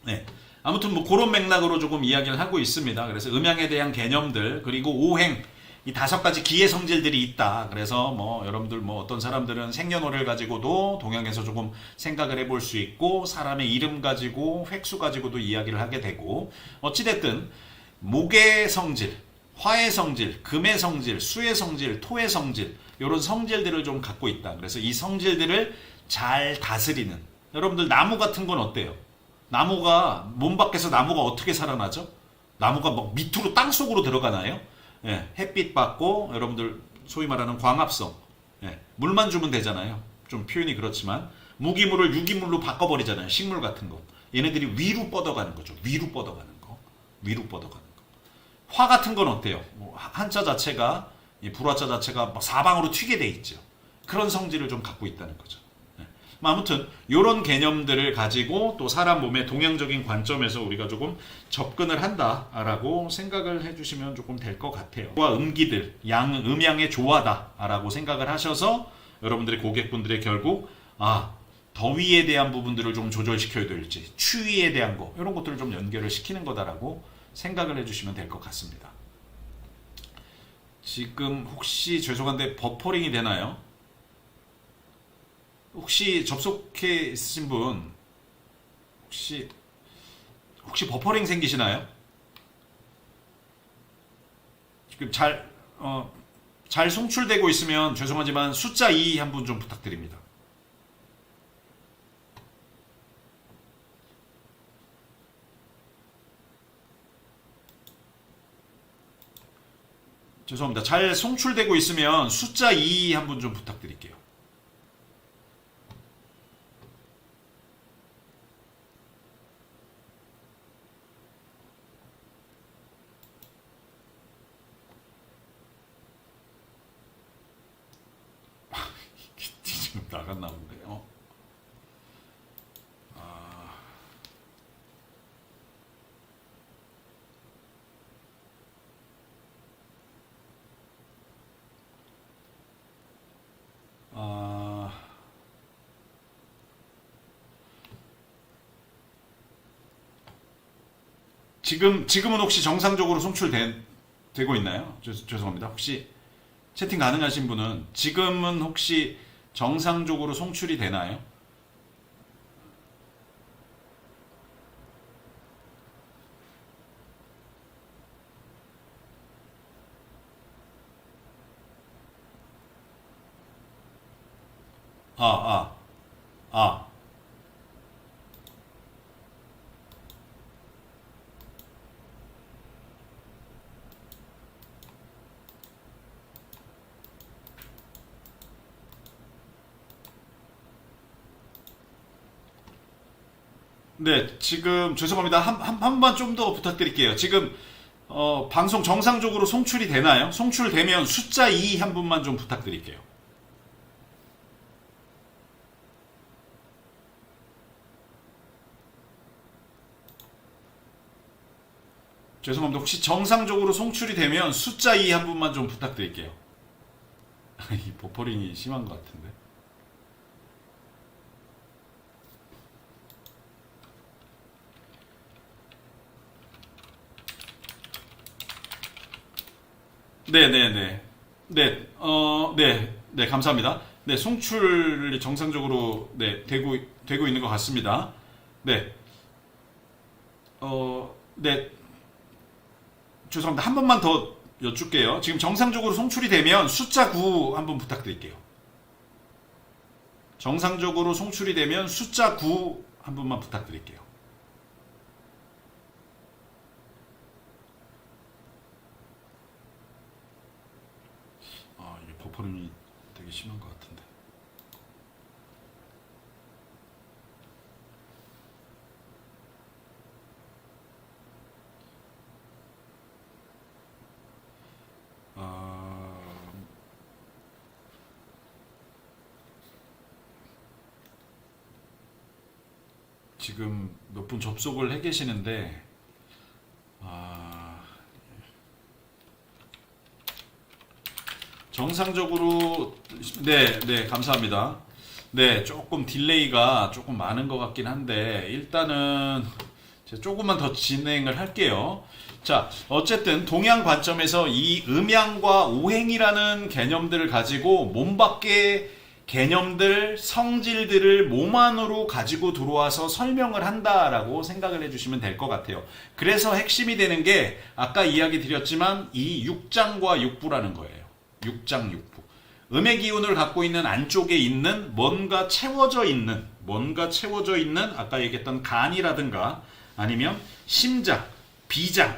S1: 네. 아무튼 뭐 그런 맥락으로 조금 이야기를 하고 있습니다. 그래서 음양에 대한 개념들, 그리고 오행, 이 5가지 기의 성질들이 있다. 그래서 뭐 여러분들 뭐 어떤 사람들은 생년월일 가지고도 동양에서 조금 생각을 해볼 수 있고, 사람의 이름 가지고 획수 가지고도 이야기를 하게 되고, 어찌됐든 목의 성질, 화의 성질, 금의 성질, 수의 성질, 토의 성질, 이런 성질들을 좀 갖고 있다. 그래서 이 성질들을 잘 다스리는, 여러분들 나무 같은 건 어때요? 나무가, 몸 밖에서 나무가 어떻게 살아나죠? 나무가 막 밑으로 땅속으로 들어가나요? 예, 햇빛 받고 여러분들 소위 말하는 광합성, 예, 물만 주면 되잖아요. 좀 표현이 그렇지만 무기물을 유기물로 바꿔버리잖아요. 식물 같은 거. 얘네들이 위로 뻗어가는 거죠. 위로 뻗어가는 거. 위로 뻗어가는 거. 화 같은 건 어때요? 뭐 한자 자체가, 이 불화자 자체가 막 사방으로 튀게 돼 있죠. 그런 성질을 좀 갖고 있다는 거죠. 아무튼 이런 개념들을 가지고 또 사람 몸의 동양적인 관점에서 우리가 조금 접근을 한다라고 생각을 해주시면 조금 될 것 같아요. 음기들, 음양의 조화다라고 생각을 하셔서 여러분들의 고객분들의 결국 더위에 대한 부분들을 좀 조절시켜야 될지, 추위에 대한 거, 이런 것들을 좀 연결을 시키는 거다라고 생각을 해주시면 될 것 같습니다. 지금 혹시 죄송한데 버퍼링이 되나요? 혹시 접속해 있으신 분 혹시 버퍼링 생기시나요? 지금 잘 송출되고 있으면 죄송하지만 숫자 2 한 분 좀 부탁드립니다. 죄송합니다. 잘 송출되고 있으면 숫자 2 한 분 좀 부탁드릴게요. 지금 나갔나 본데. 지금은 혹시 정상적으로 송출되고 있나요? 죄송합니다. 혹시 채팅 가능하신 분은 지금은 혹시 정상적으로 송출이 되나요? 아, 아, 아. 네, 지금 죄송합니다. 한 번만 좀 더 부탁드릴게요. 지금 방송 정상적으로 송출이 되나요? 송출되면 숫자 2 한 분만 좀 부탁드릴게요. 죄송합니다. 혹시 정상적으로 송출이 되면 숫자 2 한 분만 좀 부탁드릴게요. 이 버퍼링이 심한 것 같은데. 네네네. 네, 네, 감사합니다. 네, 송출이 정상적으로, 네, 되고 있는 것 같습니다. 네, 네, 죄송합니다. 한 번만 더 여쭐게요. 지금 정상적으로 송출이 되면 숫자 9 한 번 부탁드릴게요. 정상적으로 송출이 되면 숫자 9 한 번만 부탁드릴게요. 이게 버퍼링이 되게 심한 것 같은데. 지금 몇 분 접속을 해 계시는데, 정상적으로, 네, 네, 감사합니다. 네, 조금 딜레이가 조금 많은 것 같긴 한데, 일단은 제가 조금만 더 진행을 할게요. 자, 어쨌든 동양 관점에서 이 음양과 오행이라는 개념들을 가지고 몸 밖의 개념들, 성질들을 몸 안으로 가지고 들어와서 설명을 한다라고 생각을 해주시면 될 것 같아요. 그래서 핵심이 되는 게 아까 이야기 드렸지만 이 육장과 육부라는 거예요. 육장, 육부. 음의 기운을 갖고 있는 안쪽에 있는 뭔가 채워져 있는 아까 얘기했던 간이라든가 아니면 심장, 비장,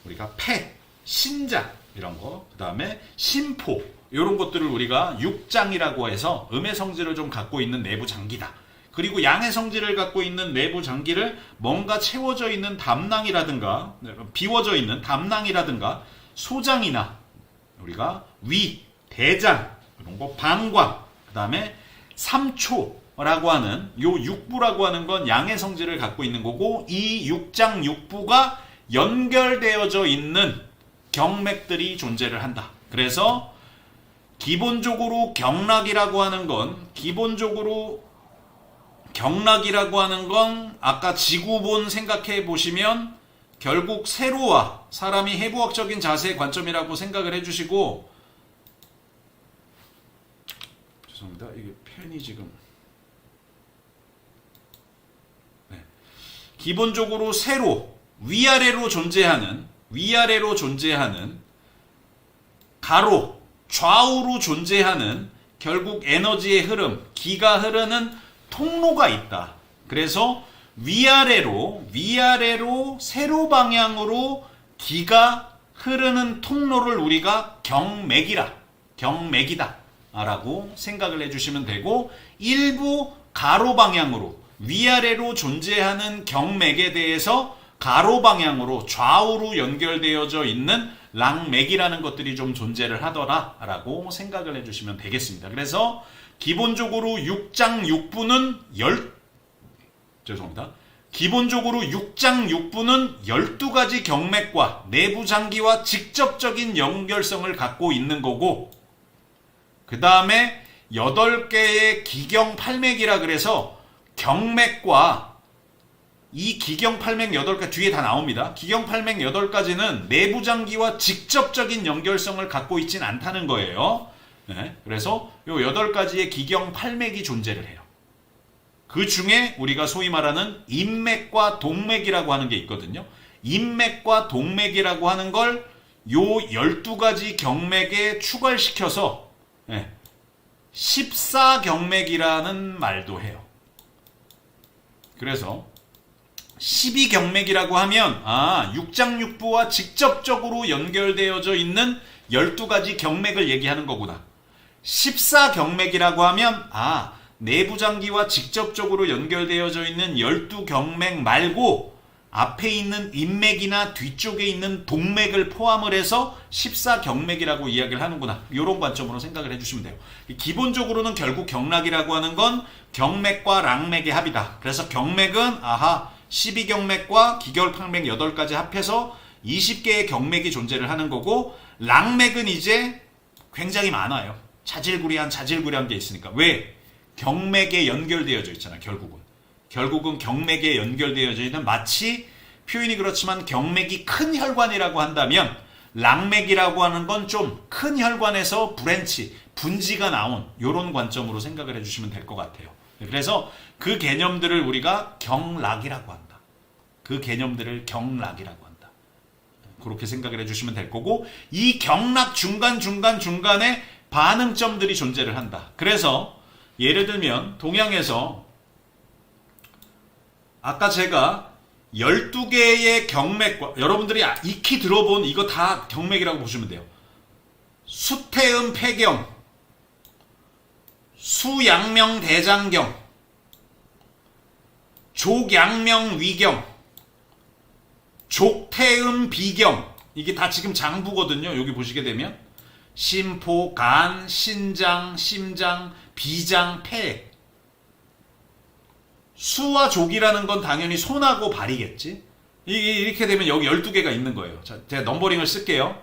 S1: 우리가 폐, 신장 이런 거, 그 다음에 심포 이런 것들을 우리가 육장이라고 해서 음의 성질을 좀 갖고 있는 내부 장기다. 그리고 양의 성질을 갖고 있는 내부 장기를 뭔가 채워져 있는 담낭이라든가 비워져 있는 담낭이라든가 소장이나 우리가 위, 대장 이런 거 방광 그 다음에 삼초라고 하는 요 육부라고 하는 건 양의 성질을 갖고 있는 거고 이 육장 육부가 연결되어져 있는 경맥들이 존재를 한다. 그래서 기본적으로 경락이라고 하는 건 아까 지구본 생각해 보시면 결국 세로와 사람이 해부학적인 자세의 관점이라고 생각을 해주시고, 죄송합니다. 이게 펜이 지금 기본적으로 세로 위아래로 존재하는 가로 좌우로 존재하는 결국 에너지의 흐름, 기가 흐르는 통로가 있다. 그래서 위아래로 세로 방향으로 기가 흐르는 통로를 우리가 경맥이다 라고 생각을 해주시면 되고, 일부 가로 방향으로 위아래로 존재하는 경맥에 대해서 가로 방향으로 좌우로 연결되어져 있는 랑맥이라는 것들이 좀 존재를 하더라라고 생각을 해주시면 되겠습니다. 그래서 기본적으로 6장 6부는 12가지 경맥과 내부 장기와 직접적인 연결성을 갖고 있는 거고, 그 다음에 8개의 기경팔맥이라 그래서 경맥과 이 기경팔맥 8개 뒤에 다 나옵니다. 기경팔맥 8가지는 내부 장기와 직접적인 연결성을 갖고 있진 않다는 거예요. 네, 그래서 이 8가지의 기경팔맥이 존재를 해요. 그 중에 우리가 소위 말하는 인맥과 동맥이라고 하는 게 있거든요. 인맥과 동맥이라고 하는 걸 요 12가지 경맥에 추가시켜서 14경맥이라는 말도 해요. 그래서 12경맥이라고 하면 6장 6부와 직접적으로 연결되어져 있는 12가지 경맥을 얘기하는 거구나. 14경맥이라고 하면 내부장기와 직접적으로 연결되어져 있는 12경맥 말고 앞에 있는 인맥이나 뒤쪽에 있는 동맥을 포함을 해서 14경맥이라고 이야기를 하는구나. 이런 관점으로 생각을 해주시면 돼요. 기본적으로는 결국 경락이라고 하는 건 경맥과 랑맥의 합이다. 그래서 경맥은 12경맥과 기결팔맥 8가지 합해서 20개의 경맥이 존재를 하는 거고, 랑맥은 이제 굉장히 많아요. 자질구레한 게 있으니까. 왜? 경맥에 연결되어져 있잖아. 결국은 경맥에 연결되어져 있는, 마치 표현이 그렇지만 경맥이 큰 혈관이라고 한다면 랑맥이라고 하는 건 좀 큰 혈관에서 분지가 나온 이런 관점으로 생각을 해주시면 될 것 같아요. 그래서 그 개념들을 우리가 경락이라고 한다. 그렇게 생각을 해주시면 될 거고, 이 경락 중간에 반응점들이 존재를 한다. 그래서 예를 들면 동양에서 아까 제가 12개의 경맥과, 여러분들이 익히 들어본 이거 다 경맥이라고 보시면 돼요. 수태음 폐경, 수양명 대장경, 족양명 위경, 족태음 비경, 이게 다 지금 장부거든요. 여기 보시게 되면 심포, 간, 신장, 심장, 비장, 폐. 수와 족이라는 건 당연히 손하고 발이겠지. 이렇게 되면 여기 12개가 있는 거예요. 자, 제가 넘버링을 쓸게요.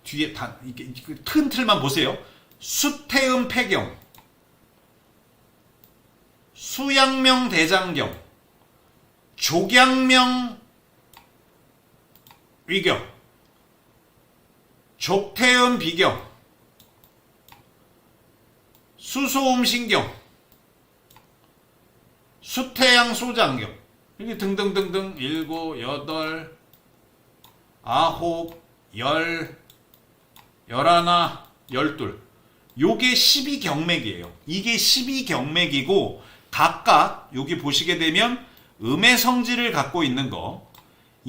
S1: 뒤에 다 큰 틀만 보세요. 수태음 폐경, 수양명 대장경, 족양명 위경, 족태음 비경, 수소음 신경, 수태양 소장경, 이게 등등등등 7, 8, 9, 10, 11, 12. 요게 12경맥이에요. 이게 12경맥이고 각각 여기 보시게 되면 음의 성질을 갖고 있는 거,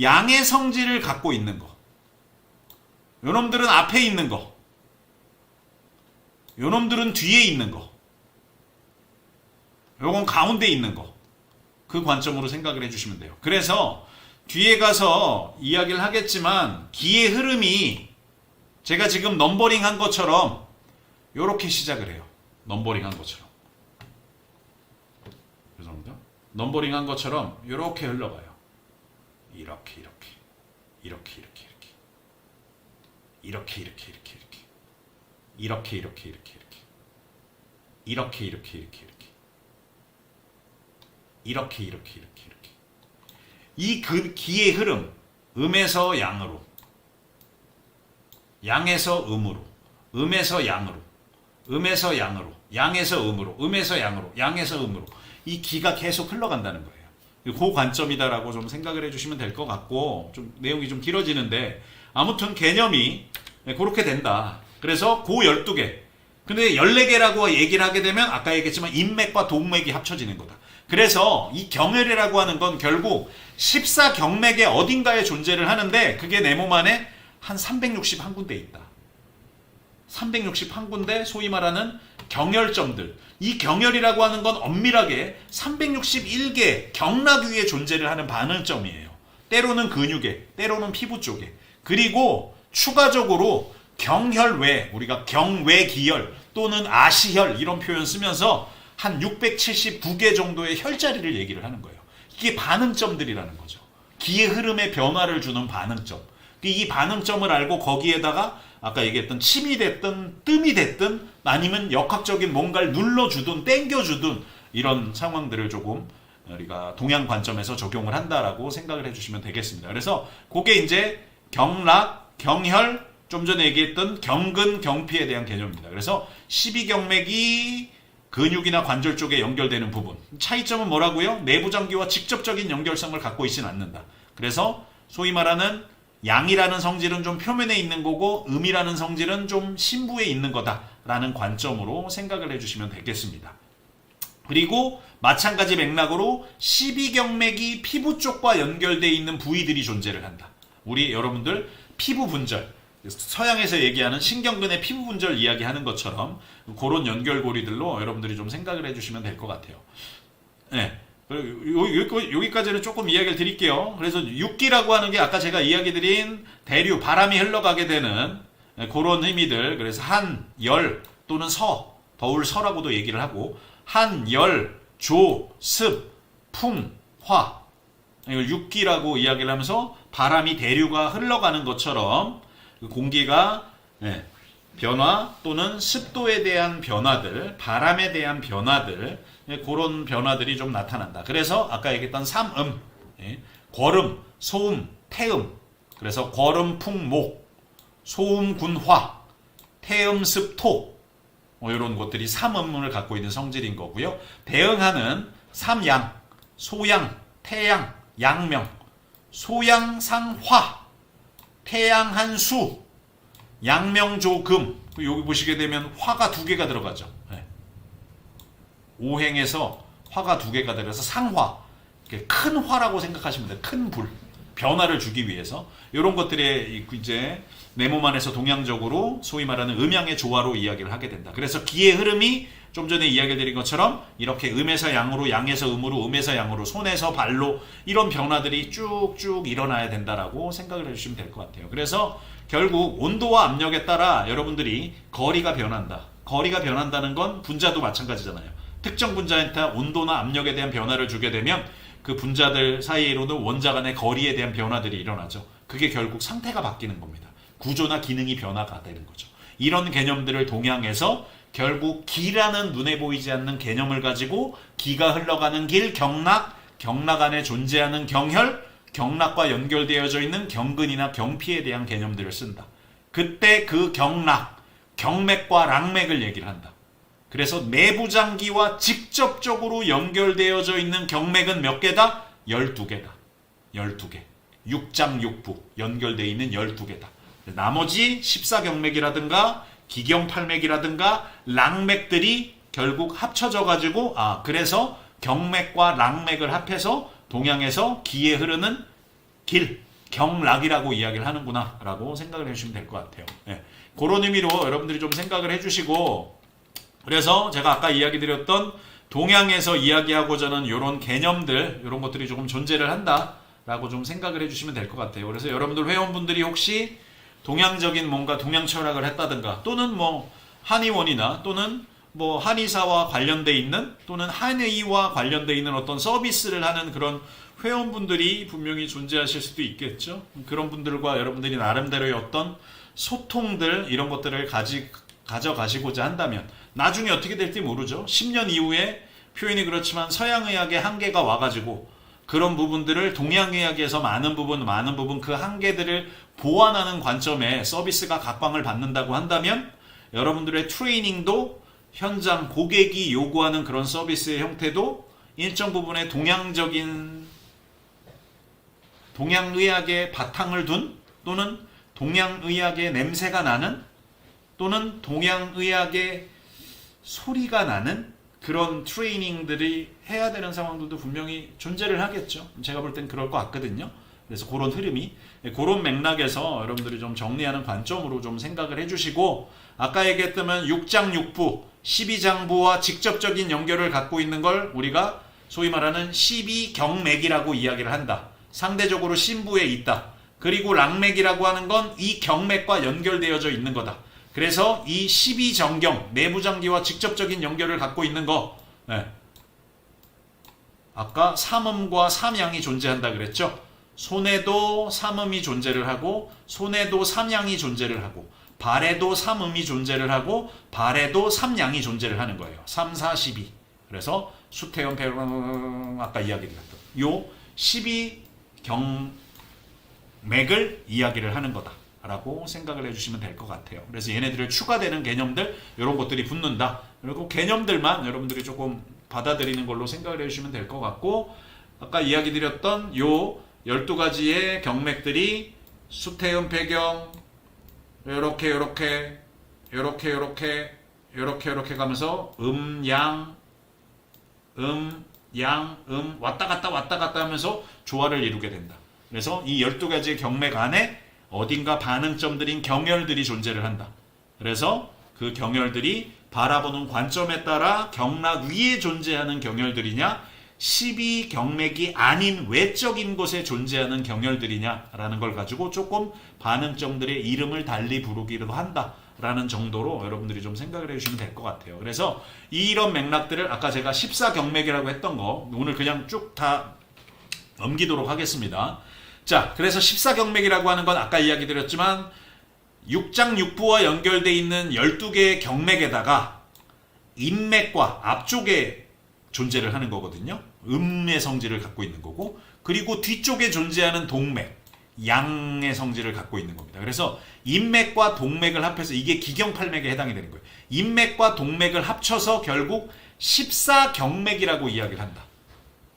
S1: 양의 성질을 갖고 있는 거. 요놈들은 앞에 있는 거, 요놈들은 뒤에 있는 거, 요건 가운데 있는 거. 그 관점으로 생각을 해주시면 돼요. 그래서 뒤에 가서 이야기를 하겠지만 기의 흐름이 제가 지금 넘버링 한 것처럼 요렇게 시작을 해요. 넘버링 한 것처럼. 죄송합니다. 넘버링 한 것처럼 요렇게 흘러가요. 이렇게. 이렇게 이렇게 이렇게 이렇게 이렇게 이렇게 이렇게 이렇게 이렇게 이렇게 이렇게 이렇게 이 그 기의 흐름 음에서 양으로 양에서 음으로 음에서 양으로 음에서 양으로 양에서 음으로 음에서 양으로 양에서 음으로 이 기가 계속 흘러간다는 거예요. 그 관점이다라고 좀 생각을 해주시면 될 것 같고 좀 내용이 좀 길어지는데 아무튼 개념이 그렇게 된다. 그래서 고 12개 근데 14개라고 얘기를 하게 되면 아까 얘기했지만 인맥과 동맥이 합쳐지는 거다. 그래서 이 경혈이라고 하는 건 결국 14경맥의 어딘가에 존재를 하는데 그게 내 몸 안에 한 361군데 있다. 361군데 소위 말하는 경혈점들. 이 경혈이라고 하는 건 엄밀하게 361개 경락 위에 존재를 하는 반응점이에요. 때로는 근육에, 때로는 피부 쪽에. 그리고 추가적으로 경혈외, 우리가 경외기혈 또는 아시혈 이런 표현 쓰면서 한 679개 정도의 혈자리를 얘기를 하는 거예요. 이게 반응점들이라는 거죠. 기의 흐름에 변화를 주는 반응점. 이 반응점을 알고 거기에다가 아까 얘기했던 침이 됐든 뜸이 됐든 아니면 역학적인 뭔가를 눌러주든 땡겨주든 이런 상황들을 조금 우리가 동양 관점에서 적용을 한다라고 생각을 해주시면 되겠습니다. 그래서 그게 이제 경락, 경혈, 좀 전에 얘기했던 경근, 경피에 대한 개념입니다. 그래서 12경맥이 근육이나 관절 쪽에 연결되는 부분. 차이점은 뭐라고요? 내부장기와 직접적인 연결성을 갖고 있지는 않는다. 그래서 소위 말하는 양이라는 성질은 좀 표면에 있는 거고 음이라는 성질은 좀 심부에 있는 거다라는 관점으로 생각을 해주시면 되겠습니다. 그리고 마찬가지 맥락으로 12경맥이 피부 쪽과 연결되어 있는 부위들이 존재를 한다. 우리 여러분들 피부 분절, 서양에서 얘기하는 신경근의 피부 분절 이야기하는 것처럼 그런 연결고리들로 여러분들이 좀 생각을 해주시면 될 것 같아요. 네. 여기까지는 조금 이야기를 드릴게요. 그래서 육기라고 하는 게 아까 제가 이야기 드린 대류, 바람이 흘러가게 되는 그런 의미들. 그래서 한, 열 또는 서, 더울 서라고도 얘기를 하고 한, 열, 조, 습, 풍, 화 이걸 육기라고 이야기를 하면서 바람이 대류가 흘러가는 것처럼 공기가 변화 또는 습도에 대한 변화들, 바람에 대한 변화들 그런 변화들이 좀 나타난다. 그래서 아까 얘기했던 삼음, 거름, 소음, 태음. 그래서 거름, 풍, 목, 소음, 군, 화, 태음, 습, 토. 이런 것들이 삼음을 갖고 있는 성질인 거고요. 대응하는 삼양, 소양, 태양, 양명, 소양상화, 태양한수, 양명조금. 여기 보시게 되면 화가 2개가 들어가죠. 오행에서 화가 2개가 들어서 상화, 큰 화라고 생각하시면 돼요. 큰 불, 변화를 주기 위해서 이런 것들에 이제 내 몸 안에서 동양적으로 소위 말하는 음양의 조화로 이야기를 하게 된다. 그래서 기의 흐름이 좀 전에 이야기 드린 것처럼 이렇게 음에서 양으로, 양에서 음으로, 음에서 양으로, 손에서 발로 이런 변화들이 쭉쭉 일어나야 된다라고 생각을 해주시면 될 것 같아요. 그래서 결국 온도와 압력에 따라 여러분들이 거리가 변한다. 거리가 변한다는 건 분자도 마찬가지잖아요. 특정 분자한테 온도나 압력에 대한 변화를 주게 되면 그 분자들 사이로는 원자 간의 거리에 대한 변화들이 일어나죠. 그게 결국 상태가 바뀌는 겁니다. 구조나 기능이 변화가 되는 거죠. 이런 개념들을 동양에서 결국 기라는 눈에 보이지 않는 개념을 가지고 기가 흘러가는 길, 경락, 경락 안에 존재하는 경혈, 경락과 연결되어져 있는 경근이나 경피에 대한 개념들을 쓴다. 그때 그 경락, 경맥과 락맥을 얘기를 한다. 그래서 내부장기와 직접적으로 연결되어져 있는 경맥은 몇 개다? 12개다. 12개. 육장육부 연결되어 있는 12개다. 나머지 14경맥이라든가 기경팔맥이라든가 락맥들이 결국 합쳐져 가지고 그래서 경맥과 락맥을 합해서 동양에서 기에 흐르는 길, 경락이라고 이야기를 하는구나 라고 생각을 해주시면 될 것 같아요. 그런 의미로 여러분들이 좀 생각을 해주시고, 그래서 제가 아까 이야기 드렸던 동양에서 이야기하고자 하는 이런 개념들, 이런 것들이 조금 존재를 한다라고 좀 생각을 해주시면 될 것 같아요. 그래서 여러분들 회원분들이 혹시 동양적인 뭔가 동양 철학을 했다든가 또는 뭐 한의원이나 또는 뭐 한의사와 관련돼 있는 또는 한의와 관련돼 있는 어떤 서비스를 하는 그런 회원분들이 분명히 존재하실 수도 있겠죠. 그런 분들과 여러분들이 나름대로의 어떤 소통들 이런 것들을 가져가시고자 한다면 나중에 어떻게 될지 모르죠. 10년 이후에 표현이 그렇지만 서양의학의 한계가 와가지고 그런 부분들을 동양의학에서 많은 부분 그 한계들을 보완하는 관점에 서비스가 각광을 받는다고 한다면 여러분들의 트레이닝도 현장 고객이 요구하는 그런 서비스의 형태도 일정 부분의 동양의학의 바탕을 둔 또는 동양의학의 냄새가 나는 또는 동양의학의 소리가 나는 그런 트레이닝들이 해야 되는 상황들도 분명히 존재를 하겠죠. 제가 볼 땐 그럴 것 같거든요. 그래서 그런 흐름이 그런 맥락에서 여러분들이 좀 정리하는 관점으로 좀 생각을 해주시고 아까 얘기했다면 6장 6부 12장부와 직접적인 연결을 갖고 있는 걸 우리가 소위 말하는 12경맥이라고 이야기를 한다. 상대적으로 신부에 있다. 그리고 랑맥이라고 하는 건 이 경맥과 연결되어져 있는 거다. 그래서 이 12정경, 내부장기와 직접적인 연결을 갖고 있는 거, 아까 삼음과 삼양이 존재한다 그랬죠? 손에도 삼음이 존재를 하고, 손에도 삼양이 존재를 하고, 발에도 삼음이 존재를 하고, 발에도 삼양이 존재를 하는 거예요. 3, 4, 12. 그래서 수태연, 배경, 아까 이야기 드렸던 요 12경맥을 이야기를 하는 거다. 라고 생각을 해주시면 될 것 같아요. 그래서 얘네들을 추가되는 개념들 이런 것들이 붙는다. 그리고 개념들만 여러분들이 조금 받아들이는 걸로 생각을 해주시면 될 것 같고 아까 이야기 드렸던 요 12가지의 경맥들이 수태음 폐경 요렇게 가면서 왔다 갔다 하면서 조화를 이루게 된다. 그래서 이 12가지의 경맥 안에 어딘가 반응점들인 경혈들이 존재를 한다. 그래서 그 경혈들이 바라보는 관점에 따라 경락 위에 존재하는 경혈들이냐 12경맥이 아닌 외적인 곳에 존재하는 경혈들이냐라는 걸 가지고 조금 반응점들의 이름을 달리 부르기도 한다라는 정도로 여러분들이 좀 생각을 해주시면 될 것 같아요. 그래서 이런 맥락들을 아까 제가 14경맥이라고 했던 거 오늘 그냥 쭉 다 넘기도록 하겠습니다. 자, 그래서 14경맥이라고 하는 건 아까 이야기 드렸지만 6장 6부와 연결되어 있는 12개의 경맥에다가 인맥과 앞쪽에 존재를 하는 거거든요. 음의 성질을 갖고 있는 거고 그리고 뒤쪽에 존재하는 동맥, 양의 성질을 갖고 있는 겁니다. 그래서 인맥과 동맥을 합해서 이게 기경팔맥에 해당이 되는 거예요. 인맥과 동맥을 합쳐서 결국 14경맥이라고 이야기를 한다.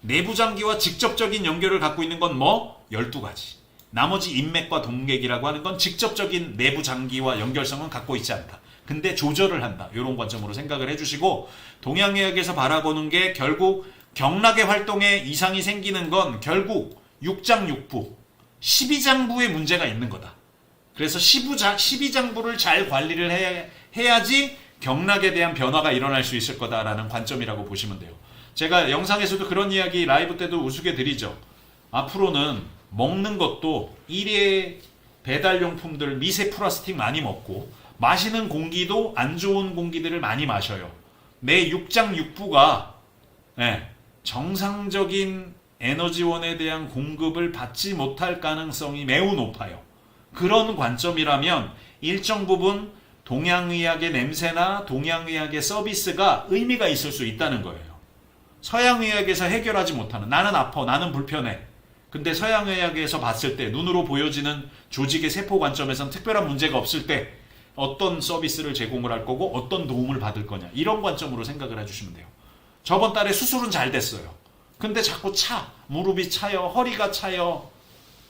S1: 내부장기와 직접적인 연결을 갖고 있는 건 뭐? 12가지. 나머지 인맥과 동맥이라고 하는 건 직접적인 내부장기와 연결성은 갖고 있지 않다. 근데 조절을 한다. 이런 관점으로 생각을 해주시고 동양의학에서 바라보는 게 결국 경락의 활동에 이상이 생기는 건 결국 6장 6부, 12장부에 문제가 있는 거다. 그래서 12장부를 잘 관리를 해야지 경락에 대한 변화가 일어날 수 있을 거다라는 관점이라고 보시면 돼요. 제가 영상에서도 그런 이야기 라이브 때도 우스개 드리죠. 앞으로는 먹는 것도 일회 배달용품들 미세 플라스틱 많이 먹고 마시는 공기도 안 좋은 공기들을 많이 마셔요. 내 6장 6부가 정상적인 에너지원에 대한 공급을 받지 못할 가능성이 매우 높아요. 그런 관점이라면 일정 부분 동양의학의 냄새나 동양의학의 서비스가 의미가 있을 수 있다는 거예요. 서양의학에서 해결하지 못하는 나는 아파, 나는 불편해. 근데 서양의학에서 봤을 때 눈으로 보여지는 조직의 세포 관점에서는 특별한 문제가 없을 때 어떤 서비스를 제공을 할 거고 어떤 도움을 받을 거냐 이런 관점으로 생각을 해주시면 돼요. 저번 달에 수술은 잘 됐어요. 근데 자꾸 무릎이 차요, 허리가 차요,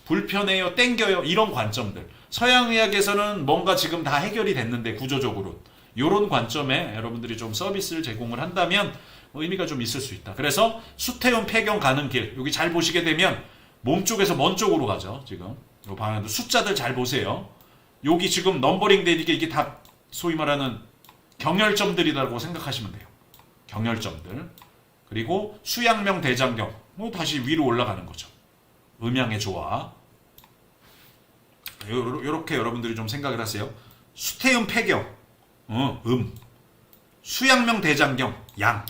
S1: 불편해요, 땡겨요 이런 관점들. 서양의학에서는 뭔가 지금 다 해결이 됐는데 구조적으로 이런 관점에 여러분들이 좀 서비스를 제공을 한다면 의미가 좀 있을 수 있다. 그래서 수태음 폐경 가는 길 여기 잘 보시게 되면 몸쪽에서 먼 쪽으로 가죠. 지금 이 방향도 숫자들 잘 보세요. 여기 지금 넘버링 되니까 이게 다 소위 말하는 경혈점들이라고 생각하시면 돼요. 경혈점들. 그리고 수양명 대장경 다시 위로 올라가는 거죠. 음양의 조화. 이렇게 여러분들이 좀 생각을 하세요. 수태음 폐경 수양명 대장경 양.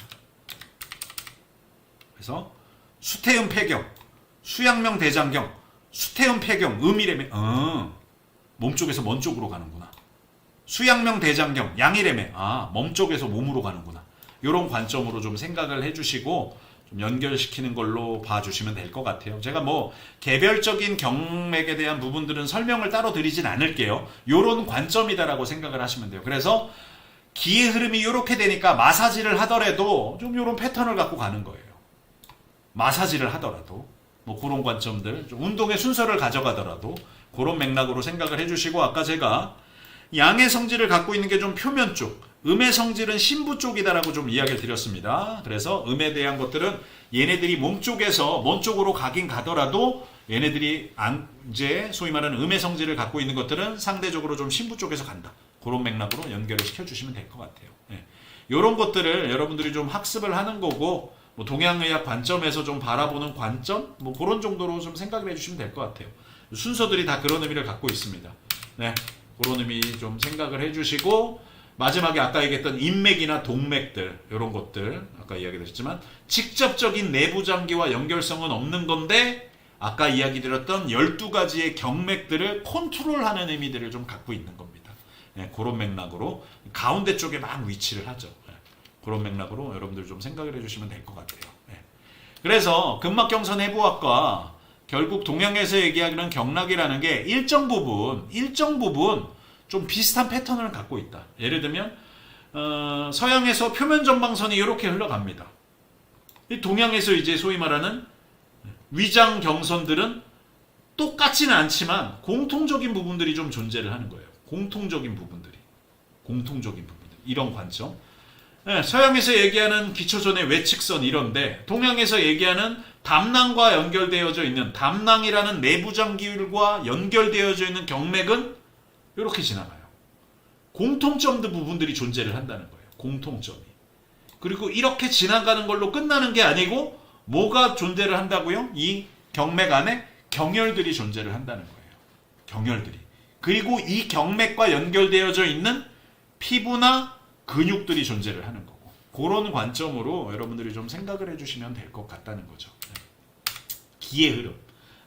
S1: 그래서 수태음 폐경, 수양명 대장경, 수태음 폐경, 음이래면 몸쪽에서 먼 쪽으로 가는구나. 수양명 대장경, 양이래매. 몸 쪽에서 몸으로 가는구나. 이런 관점으로 좀 생각을 해주시고 좀 연결시키는 걸로 봐주시면 될 것 같아요. 제가 뭐 개별적인 경맥에 대한 부분들은 설명을 따로 드리진 않을게요. 이런 관점이다라고 생각을 하시면 돼요. 그래서 기의 흐름이 이렇게 되니까 마사지를 하더라도 좀 이런 패턴을 갖고 가는 거예요. 마사지를 하더라도 뭐 그런 관점들, 좀 운동의 순서를 가져가더라도 그런 맥락으로 생각을 해주시고, 아까 제가 양의 성질을 갖고 있는 게 좀 표면 쪽, 음의 성질은 신부 쪽이다라고 좀 이야기를 드렸습니다. 그래서 음에 대한 것들은 얘네들이 몸 쪽에서 먼 쪽으로 가긴 가더라도 얘네들이 이제 소위 말하는 음의 성질을 갖고 있는 것들은 상대적으로 좀 신부 쪽에서 간다. 그런 맥락으로 연결을 시켜주시면 될 것 같아요. 이런 것들을 여러분들이 좀 학습을 하는 거고, 뭐 동양의학 관점에서 좀 바라보는 관점, 뭐 그런 정도로 좀 생각을 해주시면 될 것 같아요. 순서들이 다 그런 의미를 갖고 있습니다. 네, 그런 의미 좀 생각을 해주시고, 마지막에 아까 얘기했던 인맥이나 동맥들, 이런 것들 아까 이야기드렸지만 직접적인 내부 장기와 연결성은 없는 건데, 아까 이야기 드렸던 12가지의 경맥들을 컨트롤하는 의미들을 좀 갖고 있는 겁니다. 네, 그런 맥락으로 가운데 쪽에 막 위치를 하죠. 네, 그런 맥락으로 여러분들 좀 생각을 해주시면 될 것 같아요. 네. 그래서 근막경선 해부학과 결국 동양에서 얘기하는 경락이라는 게 일정 부분 좀 비슷한 패턴을 갖고 있다. 예를 들면 서양에서 표면 전방선이 이렇게 흘러갑니다. 동양에서 이제 소위 말하는 위장 경선들은 똑같지는 않지만 공통적인 부분들이 좀 존재를 하는 거예요. 공통적인 부분들 이런 관점. 네, 서양에서 얘기하는 기초전의 외측선 이런데, 동양에서 얘기하는 담낭과 연결되어져 있는 담낭이라는 내부장기율과 연결되어져 있는 경맥은 이렇게 지나가요. 공통점도 부분들이 존재를 한다는 거예요. 공통점이. 그리고 이렇게 지나가는 걸로 끝나는 게 아니고 뭐가 존재를 한다고요? 이 경맥 안에 경혈들이 존재를 한다는 거예요. 경혈들이. 그리고 이 경맥과 연결되어져 있는 피부나 근육들이 존재를 하는 거고, 그런 관점으로 여러분들이 좀 생각을 해주시면 될 것 같다는 거죠. 기의 흐름.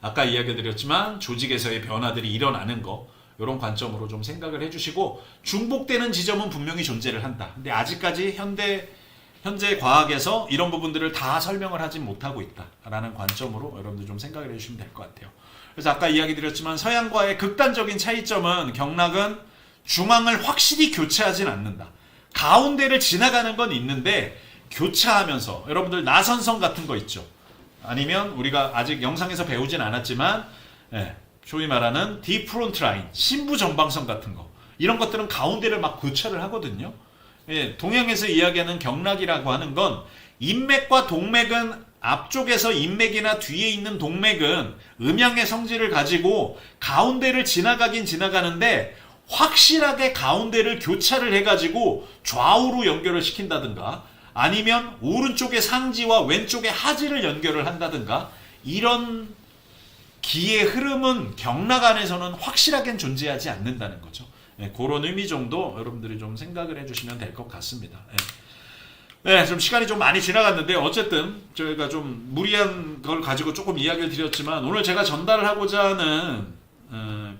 S1: 아까 이야기 드렸지만 조직에서의 변화들이 일어나는 거, 이런 관점으로 좀 생각을 해주시고, 중복되는 지점은 분명히 존재를 한다. 근데 아직까지 현재 과학에서 이런 부분들을 다 설명을 하진 못하고 있다라는 관점으로 여러분들 좀 생각을 해주시면 될 것 같아요. 그래서 아까 이야기 드렸지만 서양과의 극단적인 차이점은 경락은 중앙을 확실히 교체하진 않는다. 가운데를 지나가는 건 있는데 교차하면서, 여러분들 나선성 같은 거 있죠. 아니면 우리가 아직 영상에서 배우진 않았지만 소위 말하는 디프론트 라인, 신부 전방선 같은 거, 이런 것들은 가운데를 막 교차를 하거든요. 동양에서 이야기하는 경락이라고 하는 건 인맥과 동맥은 앞쪽에서 인맥이나 뒤에 있는 동맥은 음양의 성질을 가지고 가운데를 지나가긴 지나가는데 확실하게 가운데를 교차를 해가지고 좌우로 연결을 시킨다든가, 아니면 오른쪽의 상지와 왼쪽의 하지를 연결을 한다든가, 이런 기의 흐름은 경락 안에서는 확실하게 존재하지 않는다는 거죠. 그런 의미 정도 여러분들이 좀 생각을 해주시면 될 것 같습니다. 좀 시간이 좀 많이 지나갔는데 어쨌든 저희가 좀 무리한 걸 가지고 조금 이야기를 드렸지만, 오늘 제가 전달을 하고자 하는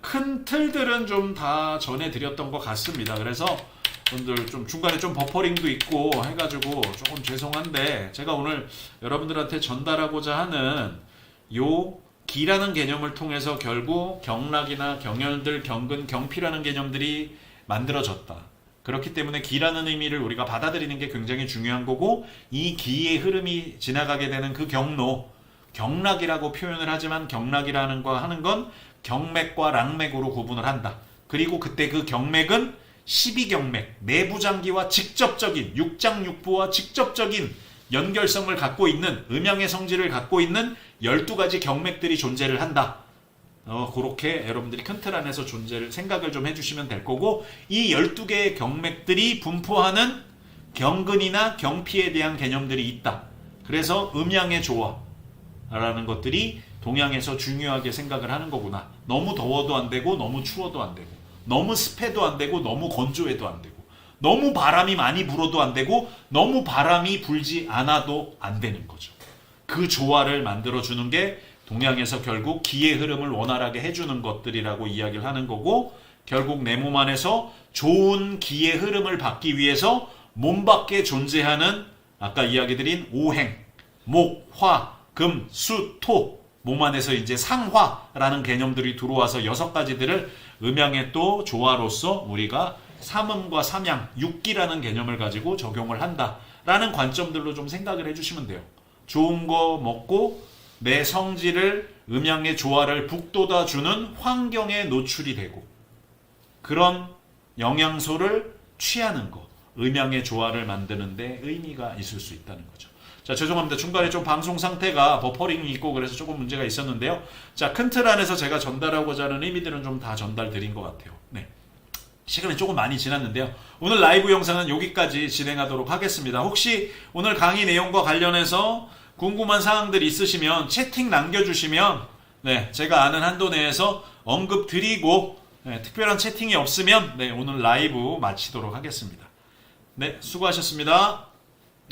S1: 큰 틀들은 좀 다 전해드렸던 것 같습니다. 그래서 여러분들 좀 중간에 좀 버퍼링도 있고 해가지고 조금 죄송한데, 제가 오늘 여러분들한테 전달하고자 하는 요 기라는 개념을 통해서 결국 경락이나 경혈들, 경근, 경피라는 개념들이 만들어졌다. 그렇기 때문에 기라는 의미를 우리가 받아들이는 게 굉장히 중요한 거고, 이 기의 흐름이 지나가게 되는 그 경로, 경락이라고 표현을 하지만 경락이라는 거 하는 건 경맥과 랑맥으로 구분을 한다. 그리고 그때 그 경맥은 12경맥, 내부장기와 직접적인, 육장육부와 직접적인 연결성을 갖고 있는, 음양의 성질을 갖고 있는 12가지 경맥들이 존재를 한다. 그렇게 여러분들이 큰 틀 안에서 생각을 좀 해주시면 될 거고, 이 12개의 경맥들이 분포하는 경근이나 경피에 대한 개념들이 있다. 그래서 음양의 조화라는 것들이 동양에서 중요하게 생각을 하는 거구나. 너무 더워도 안 되고, 너무 추워도 안 되고, 너무 습해도 안 되고, 너무 건조해도 안 되고, 너무 바람이 많이 불어도 안 되고, 너무 바람이 불지 않아도 안 되는 거죠. 그 조화를 만들어주는 게 동양에서 결국 기의 흐름을 원활하게 해주는 것들이라고 이야기를 하는 거고, 결국 내 몸 안에서 좋은 기의 흐름을 받기 위해서 몸 밖에 존재하는 아까 이야기 드린 오행, 목, 화, 금, 수, 토 몸 안에서 이제 상화라는 개념들이 들어와서 6가지들을 음양의 또 조화로서 우리가 삼음과 삼양, 육기라는 개념을 가지고 적용을 한다라는 관점들로 좀 생각을 해주시면 돼요. 좋은 거 먹고 내 성질을 음양의 조화를 북돋아주는 환경에 노출이 되고 그런 영양소를 취하는 거 음양의 조화를 만드는 데 의미가 있을 수 있다는 거죠. 자, 죄송합니다. 중간에 좀 방송 상태가 버퍼링이 있고 그래서 조금 문제가 있었는데요. 자, 큰 틀 안에서 제가 전달하고자 하는 의미들은 좀 다 전달드린 것 같아요. 네. 시간이 조금 많이 지났는데요. 오늘 라이브 영상은 여기까지 진행하도록 하겠습니다. 혹시 오늘 강의 내용과 관련해서 궁금한 사항들 있으시면 채팅 남겨주시면 네, 제가 아는 한도 내에서 언급 드리고 네, 특별한 채팅이 없으면 네, 오늘 라이브 마치도록 하겠습니다. 네, 수고하셨습니다.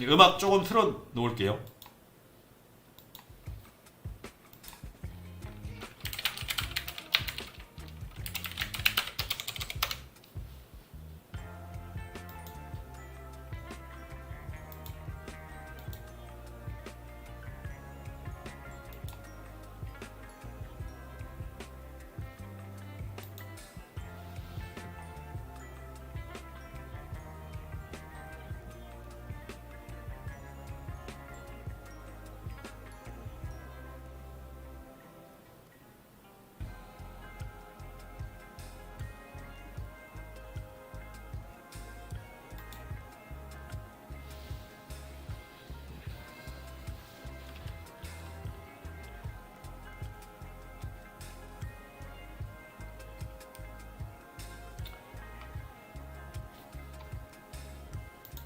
S1: 음악 조금 틀어 놓을게요.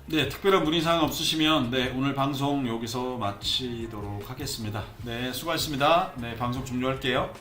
S1: 네, 특별한 문의사항 없으시면 네, 오늘 방송 여기서 마치도록 하겠습니다. 네, 수고하셨습니다. 네, 방송 종료할게요.